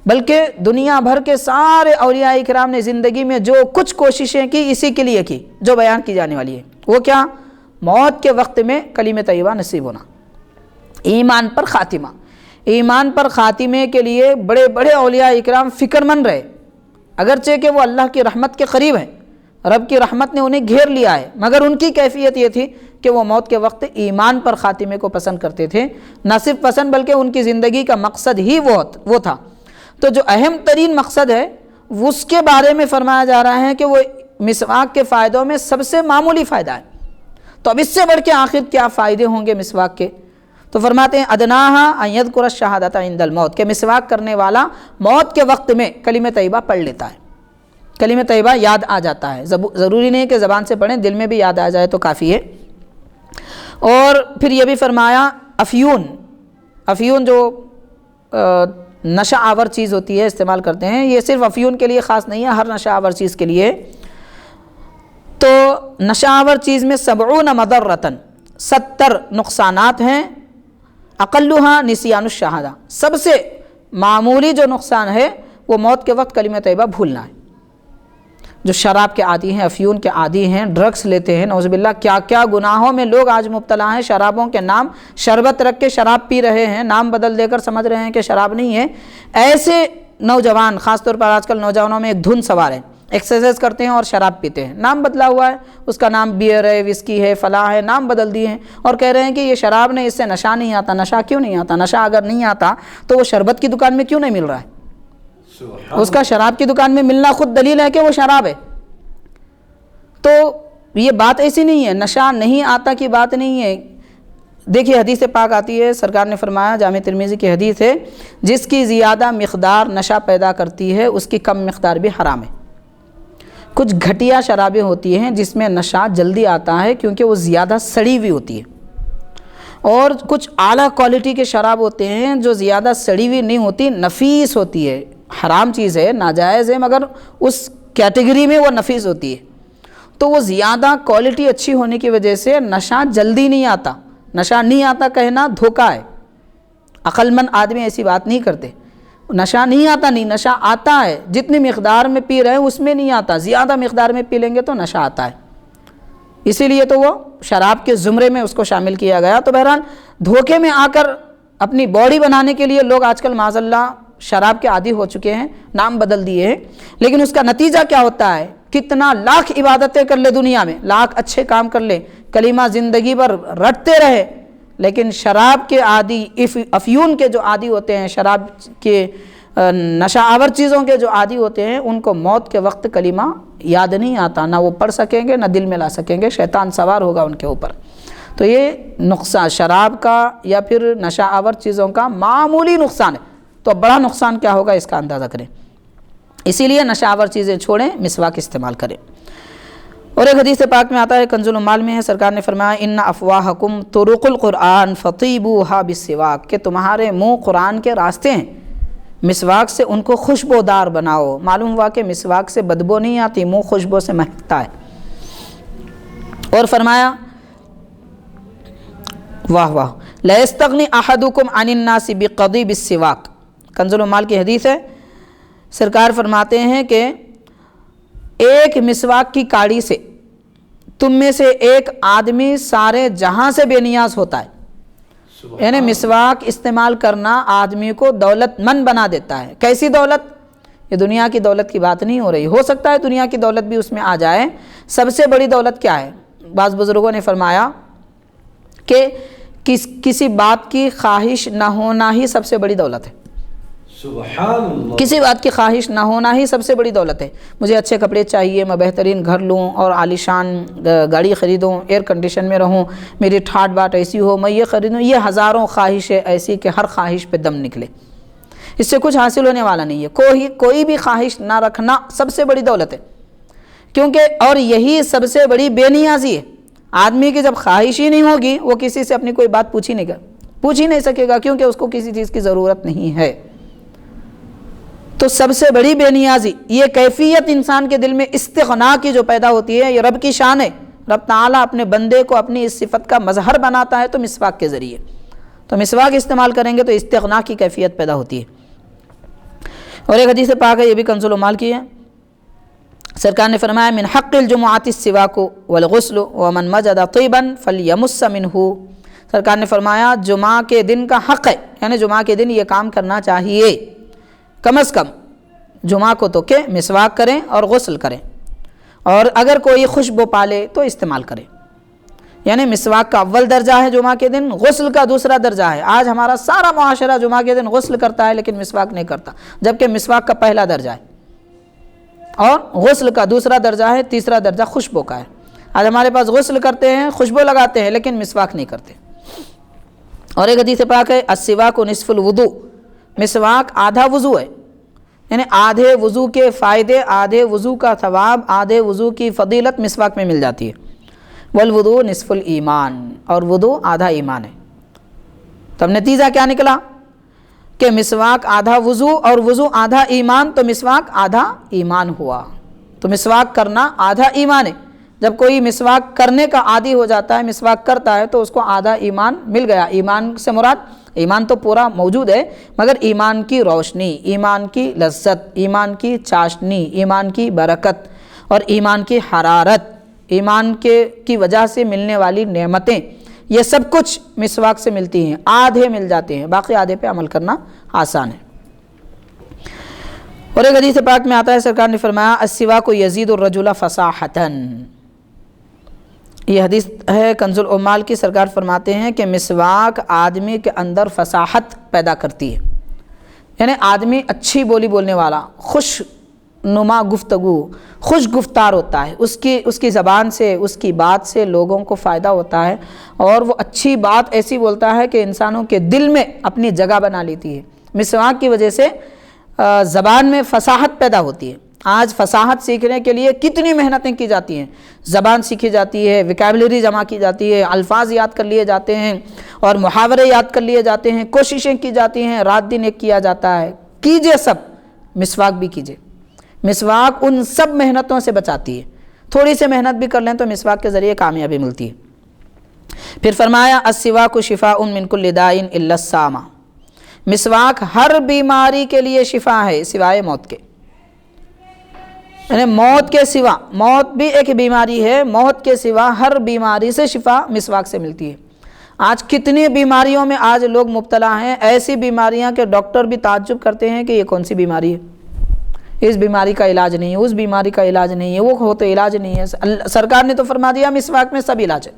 بلکہ دنیا بھر کے سارے اولیاء کرام نے زندگی میں جو کچھ کوششیں کی اسی کے لیے کی جو بیان کی جانے والی ہے۔ وہ کیا؟ موت کے وقت میں کلمہ طیبہ نصیب ہونا، ایمان پر خاتمہ۔ ایمان پر خاتمے کے لیے بڑے بڑے اولیاء اکرام فکر مند رہے، اگرچہ کہ وہ اللہ کی رحمت کے قریب ہیں، رب کی رحمت نے انہیں گھیر لیا ہے، مگر ان کی کیفیت یہ تھی کہ وہ موت کے وقت ایمان پر خاتمے کو پسند کرتے تھے، نہ صرف پسند بلکہ ان کی زندگی کا مقصد ہی وہ تھا۔ تو جو اہم ترین مقصد ہے اس کے بارے میں فرمایا جا رہا ہے کہ وہ مسواک کے فائدوں میں سب سے معمولی فائدہ ہے، تو اب اس سے بڑھ کے آخر کیا فائدے ہوں گے مسواک کے؟ تو فرماتے ہیں ادناہا ان یذکر الشہادۃ عند الموت، کہ مسواک کرنے والا موت کے وقت میں کلمہ طیبہ پڑھ لیتا ہے، کلمہ طیبہ یاد آ جاتا ہے، ضروری نہیں کہ زبان سے پڑھیں، دل میں بھی یاد آ جائے تو کافی ہے۔ اور پھر یہ بھی فرمایا افیون جو نشہ آور چیز ہوتی ہے استعمال کرتے ہیں، یہ صرف افیون کے لیے خاص نہیں ہے، ہر نشہ آور چیز کے لیے۔ تو نشہ آور چیز میں 70 مضرۃ، 70 نقصانات ہیں، اقلھا نسیان الشہادہ، سب سے معمولی جو نقصان ہے وہ موت کے وقت کلمہ طیبہ بھولنا ہے۔ جو شراب کے عادی ہیں، افیون کے عادی ہیں، ڈرگس لیتے ہیں، نعوذ باللہ کیا کیا گناہوں میں لوگ آج مبتلا ہیں، شرابوں کے نام شربت رکھ کے شراب پی رہے ہیں، نام بدل دے کر سمجھ رہے ہیں کہ شراب نہیں ہے۔ ایسے نوجوان، خاص طور پر آج کل نوجوانوں میں ایک دھن سوار ہے، ایکسرسائز کرتے ہیں اور شراب پیتے ہیں، نام بدلا ہوا ہے، اس کا نام بیئر ہے، وسکی ہے، فلاں ہے، نام بدل دیے ہیں، اور کہہ رہے ہیں کہ یہ شراب نہیں، اس سے نشہ نہیں آتا۔ نشہ کیوں نہیں آتا؟ نشہ اگر نہیں آتا تو وہ شربت کی دکان میں کیوں نہیں مل رہا ہے؟ اس کا شراب کی دکان میں ملنا خود دلیل ہے کہ وہ شراب ہے۔ تو یہ بات ایسی نہیں ہے، نشہ نہیں آتا کی بات نہیں ہے۔ دیکھیے حدیث پاک آتی ہے، سرکار نے فرمایا، جامع ترمذی کی حدیث ہے، جس کی زیادہ مقدار نشہ پیدا کرتی ہے اس کی کم مقدار بھی حرام ہے۔ کچھ گھٹیا شرابیں ہوتی ہیں جس میں نشہ جلدی آتا ہے کیونکہ وہ زیادہ سڑی ہوئی ہوتی ہے، اور کچھ اعلیٰ کوالٹی کے شراب ہوتے ہیں جو زیادہ سڑی ہوئی نہیں ہوتی، نفیس ہوتی ہے، حرام چیز ہے، ناجائز ہے، مگر اس کیٹیگری میں وہ نفیس ہوتی ہے۔ تو وہ زیادہ کوالٹی اچھی ہونے کی وجہ سے نشہ جلدی نہیں آتا۔ نشہ نہیں آتا کہنا دھوکہ ہے، عقل مند آدمی ایسی بات نہیں کرتے۔ نشہ نہیں آتا نہیں، نشہ آتا ہے، جتنی مقدار میں پی رہے ہیں اس میں نہیں آتا، زیادہ مقدار میں پی لیں گے تو نشہ آتا ہے، اسی لیے تو وہ شراب کے زمرے میں اس کو شامل کیا گیا۔ تو بہرحال دھوکے میں آ کر اپنی باڈی بنانے کے لیے لوگ آج کل معاذ اللہ شراب کے عادی ہو چکے ہیں، نام بدل دیے ہیں، لیکن اس کا نتیجہ کیا ہوتا ہے؟ کتنا لاکھ عبادتیں کر لے دنیا میں، لاکھ اچھے کام کر لے، کلمہ زندگی بھر رٹتے رہے، لیکن شراب کے عادی، افیون کے جو عادی ہوتے ہیں، شراب کے نشہ آور چیزوں کے جو عادی ہوتے ہیں، ان کو موت کے وقت کلمہ یاد نہیں آتا، نہ وہ پڑھ سکیں گے نہ دل میں لا سکیں گے، شیطان سوار ہوگا ان کے اوپر۔ تو یہ نقصان شراب کا یا پھر نشہ آور چیزوں کا معمولی نقصان ہے، تو بڑا نقصان کیا ہوگا اس کا اندازہ کریں۔ اسی لیے نشہ آور چیزیں چھوڑیں، مسواک استعمال کریں۔ اور ایک حدیث پاک میں آتا ہے، کنز العمال میں ہے، سرکار نے فرمایا ان افواہکم طرق القرآن فطیبوہا بالسواک، کہ تمہارے منہ قرآن کے راستے ہیں، مسواک سے ان کو خوشبودار بناؤ۔ معلوم ہوا کہ مسواک سے بدبو نہیں آتی، منہ خوشبو سے مہکتا ہے۔ اور فرمایا واہ واہ لا یستغنی احدکم عن الناس بقضیب السواک، کنز العمال کی حدیث ہے، سرکار فرماتے ہیں کہ ایک مسواک کی کاڑی سے تم میں سے ایک آدمی سارے جہاں سے بے نیاز ہوتا ہے۔ یعنی مسواک استعمال کرنا آدمی کو دولت مند بنا دیتا ہے۔ کیسی دولت؟ یہ دنیا کی دولت کی بات نہیں ہو رہی، ہو سکتا ہے دنیا کی دولت بھی اس میں آ جائے۔ سب سے بڑی دولت کیا ہے؟ بعض بزرگوں نے فرمایا کہ کسی بات کی خواہش نہ ہونا ہی سب سے بڑی دولت ہے۔ سبحان اللہ، کسی بات کی خواہش نہ ہونا ہی سب سے بڑی دولت ہے۔ مجھے اچھے کپڑے چاہیے، میں بہترین گھر لوں اور عالیشان گاڑی خریدوں، ایئر کنڈیشن میں رہوں، میری ٹھاٹ باٹ ایسی ہو، میں یہ خریدوں، یہ ہزاروں خواہشیں ایسی کہ ہر خواہش پہ دم نکلے، اس سے کچھ حاصل ہونے والا نہیں ہے۔ کوئی بھی خواہش نہ رکھنا سب سے بڑی دولت ہے، کیونکہ اور یہی سب سے بڑی بے نیازی ہے۔ آدمی کی جب خواہش ہی نہیں ہوگی، وہ کسی سے اپنی کوئی بات پوچھ ہی نہیں سکے گا، کیونکہ اس کو کسی چیز کی ضرورت نہیں ہے۔ تو سب سے بڑی بے نیازی، یہ کیفیت انسان کے دل میں استغنا کی جو پیدا ہوتی ہے، یہ رب کی شان ہے۔ رب تعالیٰ اپنے بندے کو اپنی اس صفت کا مظہر بناتا ہے تو مسواک کے ذریعے۔ تو مسواک استعمال کریں گے تو استغنا کی کیفیت پیدا ہوتی ہے۔ اور ایک حدیث پاک ہے، یہ بھی کنز العمال کی ہے، سرکار نے فرمایا من حق الجمعات السواک والغسل ومن مجد طیبا فلیمس منہ، سرکار نے فرمایا جمعہ کے دن کا حق ہے، یعنی جمعہ کے دن یہ کام کرنا چاہیے، کم از کم جمعہ کو تو کہ مسواک کریں اور غسل کریں، اور اگر کوئی خوشبو پالے تو استعمال کریں۔ یعنی مسواک کا اول درجہ ہے جمعہ کے دن، غسل کا دوسرا درجہ ہے۔ آج ہمارا سارا معاشرہ جمعہ کے دن غسل کرتا ہے لیکن مسواک نہیں کرتا، جبکہ مسواک کا پہلا درجہ ہے اور غسل کا دوسرا درجہ ہے، تیسرا درجہ خوشبو کا ہے۔ آج ہمارے پاس غسل کرتے ہیں، خوشبو لگاتے ہیں لیکن مسواک نہیں کرتے۔ اور ایک حدیث پاک ہے السواک نصف الوضو، مسواک آدھا وضو ہے، یعنی آدھے وضو کے فائدے، آدھے وضو کا ثواب، آدھے وضو کی فضیلت مسواک میں مل جاتی ہے۔ والوضو نصف الایمان، اور وضو آدھا ایمان ہے۔ تب نتیجہ کیا نکلا کہ مسواک آدھا وضو اور وضو آدھا ایمان، تو مسواک آدھا ایمان ہوا۔ تو مسواک کرنا آدھا ایمان ہے۔ جب کوئی مسواک کرنے کا عادی ہو جاتا ہے، مسواک کرتا ہے، تو اس کو آدھا ایمان مل گیا۔ ایمان سے مراد، ایمان تو پورا موجود ہے، مگر ایمان کی روشنی، ایمان کی لذت، ایمان کی چاشنی، ایمان کی برکت اور ایمان کی حرارت، ایمان کی وجہ سے ملنے والی نعمتیں، یہ سب کچھ مسواک سے ملتی ہیں۔ آدھے مل جاتے ہیں، باقی آدھے پہ عمل کرنا آسان ہے۔ اور ایک حدیث پاک میں آتا ہے، سرکار نے فرمایا السواک یزید الرجل فصاحۃ۔ یہ حدیث ہے کنز العمال کی۔ سرکار فرماتے ہیں کہ مسواک آدمی کے اندر فصاحت پیدا کرتی ہے، یعنی آدمی اچھی بولی بولنے والا، خوش نما گفتگو، خوش گفتار ہوتا ہے، اس کی زبان سے، اس کی بات سے لوگوں کو فائدہ ہوتا ہے، اور وہ اچھی بات ایسی بولتا ہے کہ انسانوں کے دل میں اپنی جگہ بنا لیتی ہے۔ مسواک کی وجہ سے زبان میں فصاحت پیدا ہوتی ہے۔ آج فصاحت سیکھنے کے لیے کتنی محنتیں کی جاتی ہیں، زبان سیکھی جاتی ہے، ویکیبلری جمع کی جاتی ہے، الفاظ یاد کر لیے جاتے ہیں اور محاورے یاد کر لیے جاتے ہیں، کوششیں کی جاتی ہیں، رات دن ایک کیا جاتا ہے۔ کیجئے سب، مسواک بھی کیجئے۔ مسواک ان سب محنتوں سے بچاتی ہے۔ تھوڑی سی محنت بھی کر لیں تو مسواک کے ذریعے کامیابی ملتی ہے۔ پھر فرمایا السواک شفاء من کل داء الا السام، مسواک ہر بیماری کے لیے شفا ہے سوائے موت کے، یعنی موت کے سوا، موت بھی ایک بیماری ہے، موت کے سوا ہر بیماری سے شفا مسواک سے ملتی ہے۔ آج کتنی بیماریوں میں آج لوگ مبتلا ہیں، ایسی بیماریاں کہ ڈاکٹر بھی تعجب کرتے ہیں کہ یہ کون سی بیماری ہے، اس بیماری کا علاج نہیں ہے، اس بیماری کا علاج نہیں ہے، وہ ہو تو علاج نہیں ہے۔ سرکار نے تو فرما دیا مسواک میں سب علاج ہے۔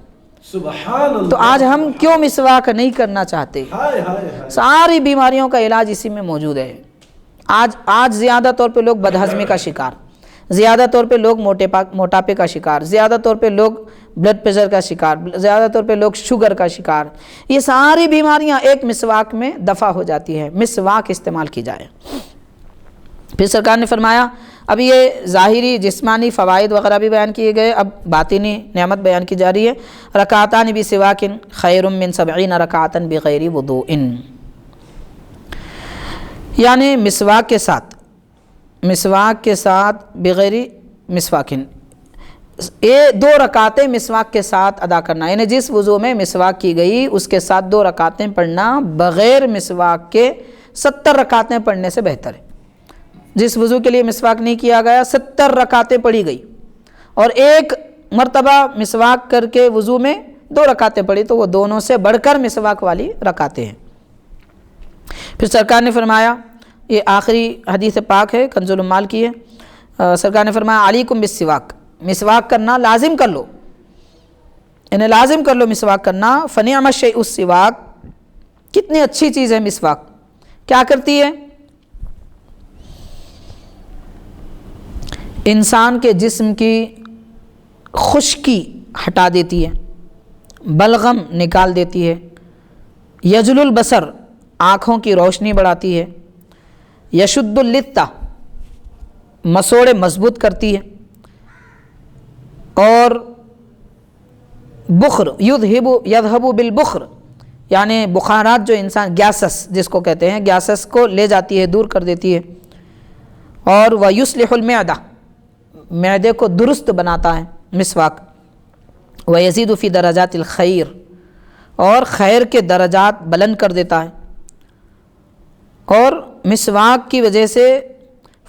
سبحان اللہ۔ تو آج ہم کیوں مسواک نہیں کرنا چاہتے؟ ساری بیماریوں کا علاج اسی میں موجود ہے۔ آج زیادہ طور پہ لوگ بدہضمی کا شکار، زیادہ طور پہ لوگ موٹاپے کا شکار، زیادہ طور پہ لوگ بلڈ پریشر کا شکار، زیادہ طور پہ لوگ شوگر کا شکار، یہ ساری بیماریاں ایک مسواک میں دفع ہو جاتی ہے۔ مسواک استعمال کی جائے۔ پھر سرکار نے فرمایا، اب یہ ظاہری جسمانی فوائد وغیرہ بھی بیان کیے گئے، اب باطنی نعمت بیان کی جا رہی ہے۔ رکعتان بسواک خیر من 70 رکعۃ بغیر وضوء، یعنی مسواک کے ساتھ بغیر مسواکن، یہ 2 رکعتیں مسواک کے ساتھ ادا کرنا، یعنی جس وضو میں مسواک کی گئی اس کے ساتھ 2 رکعتیں پڑھنا بغیر مسواک کے 70 رکعتیں پڑھنے سے بہتر ہے۔ جس وضو کے لیے مسواک نہیں کیا گیا 70 رکعتیں پڑھی گئی، اور ایک مرتبہ مسواک کر کے وضو میں 2 رکعتیں پڑھی، تو وہ دونوں سے بڑھ کر مسواک والی رکعتیں ہیں۔ پھر سرکار نے فرمایا، یہ آخری حدیث پاک ہے کنز العمال کی ہے، سرکار نے فرمایا علیکم بالسواک، مسواک کرنا لازم کر لو، انہیں لازم کر لو مسواک کرنا۔ فنعم الشیء السواک، کتنی اچھی چیز ہے مسواک، کیا کرتی ہے؟ انسان کے جسم کی خشکی ہٹا دیتی ہے، بلغم نکال دیتی ہے، یجل البصر، آنکھوں کی روشنی بڑھاتی ہے، یشد اللتہ، مسوڑے مضبوط کرتی ہے، اور بخر یذہب بالبخر، یعنی بخارات جو انسان، گیسس جس کو کہتے ہیں، گیسس کو لے جاتی ہے، دور کر دیتی ہے، اور ویصلح المعدہ، معدے کو درست بناتا ہے مسواک، ویزید فی درجات الخیر، اور خیر کے درجات بلند کر دیتا ہے، اور مسواک کی وجہ سے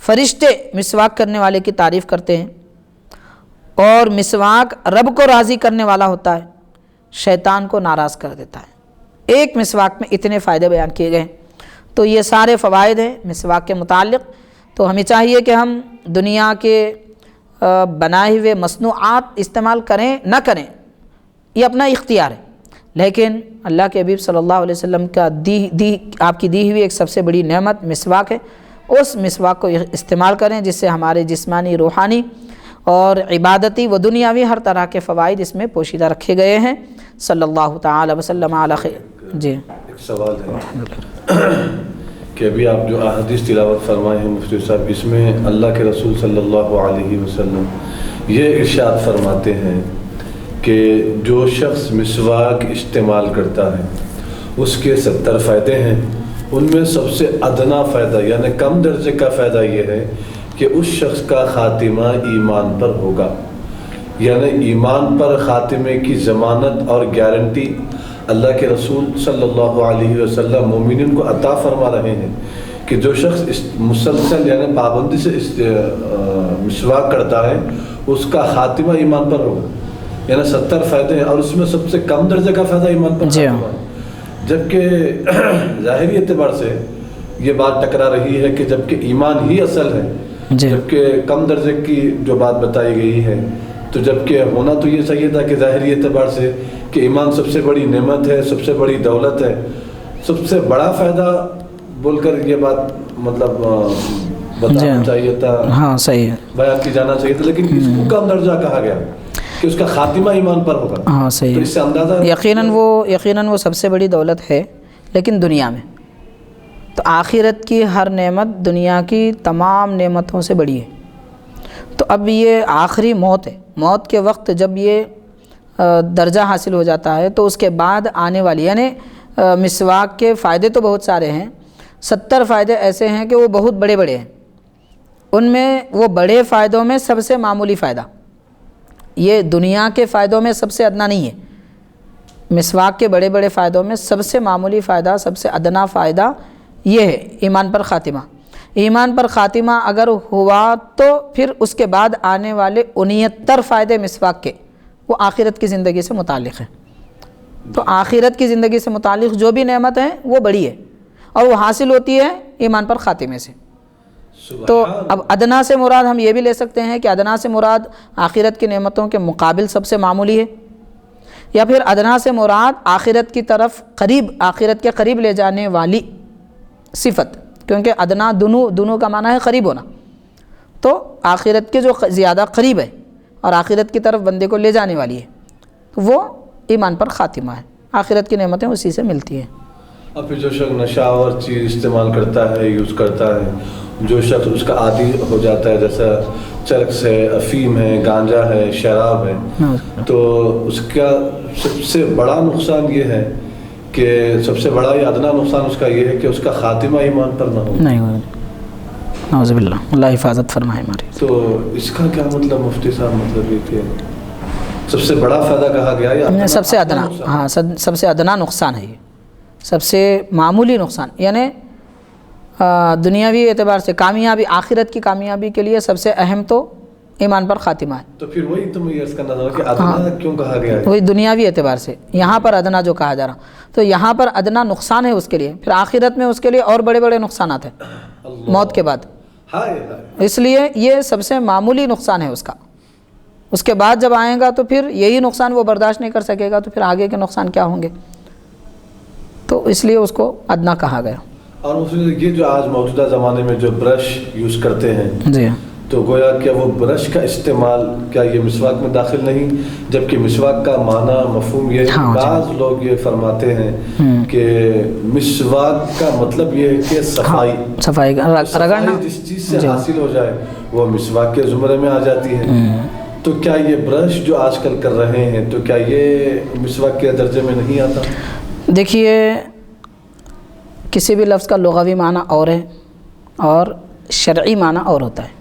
فرشتے مسواک کرنے والے کی تعریف کرتے ہیں، اور مسواک رب کو راضی کرنے والا ہوتا ہے، شیطان کو ناراض کر دیتا ہے۔ ایک مسواک میں اتنے فائدے بیان کیے گئے، تو یہ سارے فوائد ہیں مسواک کے متعلق۔ تو ہمیں چاہیے کہ ہم دنیا کے بنائے ہوئے مصنوعات استعمال کریں نہ کریں، یہ اپنا اختیار ہے، لیکن اللہ کے حبیب صلی اللہ علیہ وسلم کا آپ کی دی ہوئی ایک سب سے بڑی نعمت مسواک ہے، اس مسواک کو استعمال کریں جس سے ہمارے جسمانی، روحانی اور عبادتی و دنیاوی ہر طرح کے فوائد اس میں پوشیدہ رکھے گئے ہیں۔ صلی اللہ تعالی وسلم علی خیر۔ جی سوال ہے کہ ابھی آپ جو احادیث تلاوت فرمائے ہیں مفتی صاحب، اس میں اللہ کے رسول صلی اللہ علیہ وسلم یہ ارشاد فرماتے ہیں کہ جو شخص مسواک استعمال کرتا ہے اس کے 70 فائدے ہیں، ان میں سب سے ادنا فائدہ یعنی کم درجے کا فائدہ یہ ہے کہ اس شخص کا خاتمہ ایمان پر ہوگا، یعنی ایمان پر خاتمے کی ضمانت اور گارنٹی اللہ کے رسول صلی اللہ علیہ وسلم مومنین کو عطا فرما رہے ہیں کہ جو شخص مسلسل یعنی پابندی سے مسواک کرتا ہے اس کا خاتمہ ایمان پر ہوگا، یعنی 70 فائدے ہیں اور اس میں سب سے کم درجے کا فائدہ ایمان پر خاتمہ ہے۔ جبکہ ظاہری اعتبار سے یہ بات ٹکرا رہی ہے کہ جبکہ ایمان ہی اصل ہے، جبکہ کم درجے کی جو بات بتائی گئی ہے، تو جبکہ ہونا تو یہ صحیح تھا کہ ظاہری اعتبار سے کہ ایمان سب سے بڑی نعمت ہے، سب سے بڑی دولت ہے، سب سے بڑا فائدہ بول کر یہ بات مطلب بتانا چاہیے تھا، ہاں صحیح ہے، بیان کی جانا چاہیے تھا، لیکن اس کو کم درجہ کہا گیا کہ اس کا خاتمہ ایمان پر ہوگا۔ ہاں صحیح ہے، اس سے اندازہ یقیناً وہ سب سے بڑی دولت ہے، لیکن دنیا میں تو آخرت کی ہر نعمت دنیا کی تمام نعمتوں سے بڑی ہے۔ تو اب یہ آخری موت ہے، موت کے وقت جب یہ درجہ حاصل ہو جاتا ہے تو اس کے بعد آنے والی یعنی مسواک کے فائدے تو بہت سارے ہیں، 70 فائدے ایسے ہیں کہ وہ بہت بڑے بڑے ہیں، ان میں وہ بڑے فائدوں میں سب سے معمولی فائدہ یہ دنیا کے فائدوں میں سب سے ادنا نہیں ہے، مسواک کے بڑے بڑے فائدوں میں سب سے معمولی فائدہ، سب سے ادنا فائدہ یہ ہے ایمان پر خاتمہ۔ ایمان پر خاتمہ اگر ہوا تو پھر اس کے بعد آنے والے 69 فائدے مسواک کے وہ آخرت کی زندگی سے متعلق ہیں۔ تو آخرت کی زندگی سے متعلق جو بھی نعمت ہے وہ بڑی ہے اور وہ حاصل ہوتی ہے ایمان پر خاتمے سے۔ تو اب ادنا سے مراد ہم یہ بھی لے سکتے ہیں کہ ادنا سے مراد آخرت کی نعمتوں کے مقابل سب سے معمولی ہے، یا پھر ادنا سے مراد آخرت کی طرف قریب، آخرت کے قریب لے جانے والی صفت، کیونکہ ادنا دونوں کا معنی ہے قریب ہونا، تو آخرت کے جو زیادہ قریب ہے اور آخرت کی طرف بندے کو لے جانے والی ہے تو وہ ایمان پر خاتمہ ہے، آخرت کی نعمتیں اسی سے ملتی ہیں۔ اب پھر جو شخص نشہ اور چیز استعمال کرتا ہے، یوز کرتا ہے، جو شخص اس کا عادی ہو جاتا ہے، جیسا چرس ہے، افیم ہے، گانجا ہے، شراب ہے، تو اس کا سب سے بڑا نقصان یہ ہے کہ سب سے بڑا یا ادنا نقصان اس کا یہ ہے کہ اس کا خاتمہ ایمان پر نہ ہو۔ نعوذ باللہ، اللہ حفاظت فرمائے ہماری۔ تو اس کا کیا مطلب مفتی صاحب، مطلب یہ کہ سب سے بڑا فائدہ کہا گیا یا سب سے ادنا، ہاں سب سے ادنا نقصان ہے، یہ سب سے معمولی نقصان، یعنی دنیاوی اعتبار سے کامیابی، آخرت کی کامیابی کے لیے سب سے اہم تو ایمان پر خاتمہ ہے۔ تو پھر وہی تو میں عرض کرنا تھا کہ ادنا کیوں کہا گیا ہے؟ وہی دنیاوی اعتبار سے یہاں پر ادنا جو کہا جا رہا، تو یہاں پر ادنا نقصان ہے اس کے لیے، پھر آخرت میں اس کے لیے اور بڑے بڑے نقصانات ہیں موت کے بعد، اس لیے یہ سب سے معمولی نقصان ہے اس کا۔ اس کے بعد جب آئے گا تو پھر یہی نقصان وہ برداشت نہیں کر سکے گا، تو پھر آگے کے نقصان کیا ہوں گے، تو اس لیے اس کو ادنا کہا گیا۔ اور یہ جو آج موجودہ زمانے میں جو برش یوز کرتے ہیں، جی تو گویا کہ وہ برش کا استعمال کیا یہ مسواک میں داخل نہیں؟ جبکہ مسواک کا معنی مفہوم یہ ہے، بعض لوگ یہ فرماتے ہیں کہ مسواک کا مطلب یہ ہے کہ صفائی رگڑنا، جس چیز سے حاصل ہو جائے وہ مسواک کے زمرے میں آ جاتی ہے۔ تو کیا یہ برش جو آج کل کر رہے ہیں تو کیا یہ مسواک کے درجے میں نہیں آتا؟ دیکھیے، کسی بھی لفظ کا لغوی معنی اور ہے اور شرعی معنی اور ہوتا ہے۔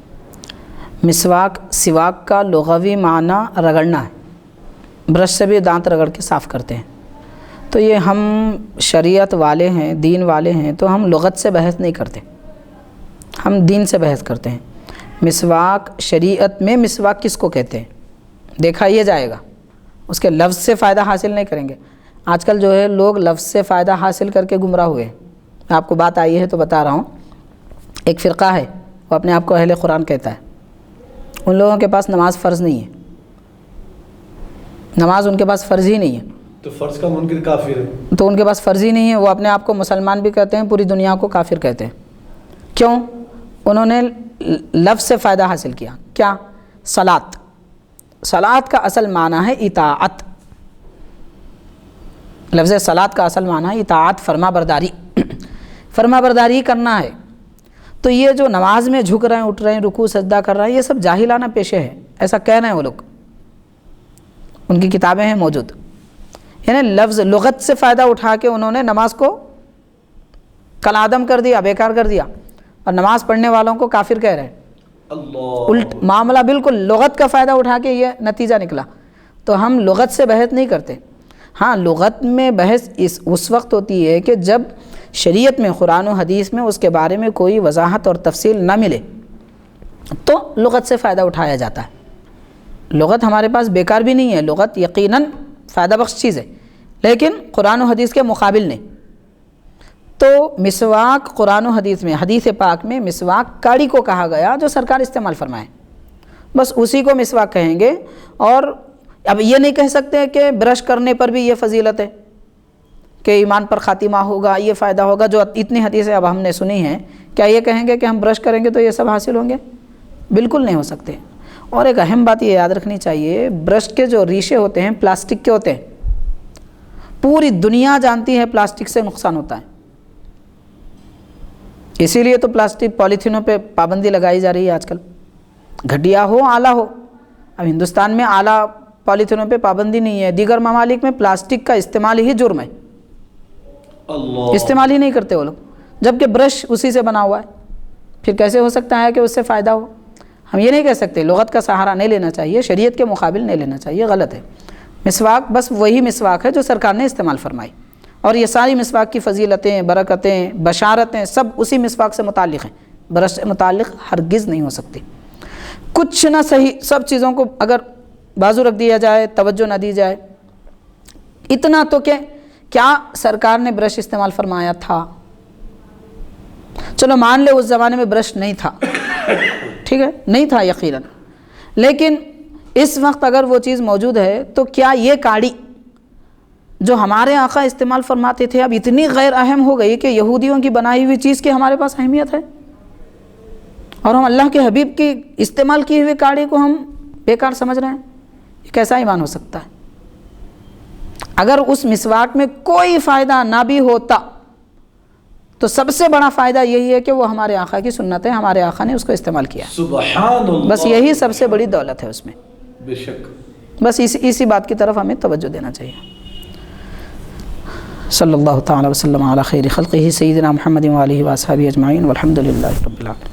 مسواک، سواک کا لغوی معنی رگڑنا ہے، برش سے بھی دانت رگڑ کے صاف کرتے ہیں، تو یہ ہم شریعت والے ہیں، دین والے ہیں، تو ہم لغت سے بحث نہیں کرتے، ہم دین سے بحث کرتے ہیں۔ مسواک، شریعت میں مسواک کس کو کہتے ہیں دیکھا یہ جائے گا، اس کے لفظ سے فائدہ حاصل نہیں کریں گے۔ آج کل جو ہے لوگ لفظ سے فائدہ حاصل کر کے گمراہ ہوئے ہیں، آپ کو بات آئی ہے تو بتا رہا ہوں۔ ایک فرقہ ہے وہ اپنے آپ کو اہل قرآن کہتا ہے، ان لوگوں کے پاس نماز فرض نہیں ہے، نماز ان کے پاس فرض ہی نہیں ہے، تو فرض کا منکر کافر ہے، تو ان کے پاس فرض ہی نہیں ہے، وہ اپنے آپ کو مسلمان بھی کہتے ہیں، پوری دنیا کو کافر کہتے ہیں۔ کیوں؟ انہوں نے لفظ سے فائدہ حاصل کیا۔ کیا؟ صلاۃ کا اصل معنی ہے اطاعت، لفظ صلاۃ کا اصل معنی ہے اطاعت، فرما برداری، فرما برداری کرنا ہے۔ تو یہ جو نماز میں جھک رہے ہیں، اٹھ رہے ہیں، رکوع سجدہ کر رہے ہیں، یہ سب جاہلانہ پیشے ہے، ایسا کہہ رہے ہیں وہ لوگ، ان کی کتابیں ہیں موجود۔ یعنی لفظ لغت سے فائدہ اٹھا کے انہوں نے نماز کو کالعدم کر دیا، بیکار کر دیا، اور نماز پڑھنے والوں کو کافر کہہ رہے ہیں۔ الٹ معاملہ بالکل لغت کا فائدہ اٹھا کے یہ نتیجہ نکلا۔ تو ہم لغت سے بحث نہیں کرتے، ہاں لغت میں بحث اس وقت ہوتی ہے کہ جب شریعت میں، قرآن و حدیث میں اس کے بارے میں کوئی وضاحت اور تفصیل نہ ملے تو لغت سے فائدہ اٹھایا جاتا ہے۔ لغت ہمارے پاس بیکار بھی نہیں ہے، لغت یقیناً فائدہ بخش چیز ہے، لیکن قرآن و حدیث کے مقابل نہیں۔ تو مسواک قرآن و حدیث میں، حدیث پاک میں مسواک کاڑی کو کہا گیا جو سرکار استعمال فرمائے، بس اسی کو مسواک کہیں گے۔ اور اب یہ نہیں کہہ سکتے کہ برش کرنے پر بھی یہ فضیلت ہے کہ ایمان پر خاتمہ ہوگا، یہ فائدہ ہوگا، جو اتنی حدیثیں اب ہم نے سنی ہیں، کیا یہ کہیں گے کہ ہم برش کریں گے تو یہ سب حاصل ہوں گے؟ بالکل نہیں ہو سکتے۔ اور ایک اہم بات یہ یاد رکھنی چاہیے، برش کے جو ریشے ہوتے ہیں پلاسٹک کے ہوتے ہیں، پوری دنیا جانتی ہے پلاسٹک سے نقصان ہوتا ہے، اسی لیے تو پلاسٹک پولیتھینوں پہ پابندی لگائی جا رہی ہے آج کل، گھٹیا ہو اعلیٰ ہو۔ اب ہندوستان میں اعلیٰ پولیتھینوں پہ پابندی نہیں ہے، دیگر ممالک میں پلاسٹک کا استعمال ہی جرم ہے، استعمال ہی نہیں کرتے وہ لوگ، جبکہ برش اسی سے بنا ہوا ہے، پھر کیسے ہو سکتا ہے کہ اس سے فائدہ ہو؟ ہم یہ نہیں کہہ سکتے، لغت کا سہارا نہیں لینا چاہیے، شریعت کے مقابل نہیں لینا چاہیے، غلط ہے۔ مسواک بس وہی مسواک ہے جو سرکار نے استعمال فرمائی، اور یہ ساری مسواک کی فضیلتیں، برکتیں، بشارتیں سب اسی مسواک سے متعلق ہیں، برش سے متعلق ہرگز نہیں ہو سکتی۔ کچھ نہ صحیح، سب چیزوں کو اگر بازو رکھ دیا جائے، توجہ نہ دی جائے، اتنا تو کہ کیا سرکار نے برش استعمال فرمایا تھا؟ چلو مان لے اس زمانے میں برش نہیں تھا، ٹھیک ہے، نہیں تھا یقیناً، لیکن اس وقت اگر وہ چیز موجود ہے تو کیا یہ کاڑی جو ہمارے آقا استعمال فرماتے تھے اب اتنی غیر اہم ہو گئی کہ یہودیوں کی بنائی ہوئی چیز کی ہمارے پاس اہمیت ہے، اور ہم اللہ کے حبیب کی استعمال کی ہوئی کاڑی کو ہم بیکار سمجھ رہے ہیں؟ یہ کیسا ایمان ہو سکتا ہے؟ اگر اس مسواک میں کوئی فائدہ نہ بھی ہوتا تو سب سے بڑا فائدہ یہی ہے کہ وہ ہمارے آقا کی سنت ہے، ہمارے آقا نے اس کو استعمال کیا، سبحان اللہ، بس یہی سب سے بڑی دولت ہے اس میں، بے شک۔ بس اسی بات کی طرف ہمیں توجہ دینا چاہیے۔ صلی اللہ تعالی وسلم علی خیر خلقہ سیدنا محمد و آلہ و اصحابہ اجمعین والحمد للہ رب العالمین۔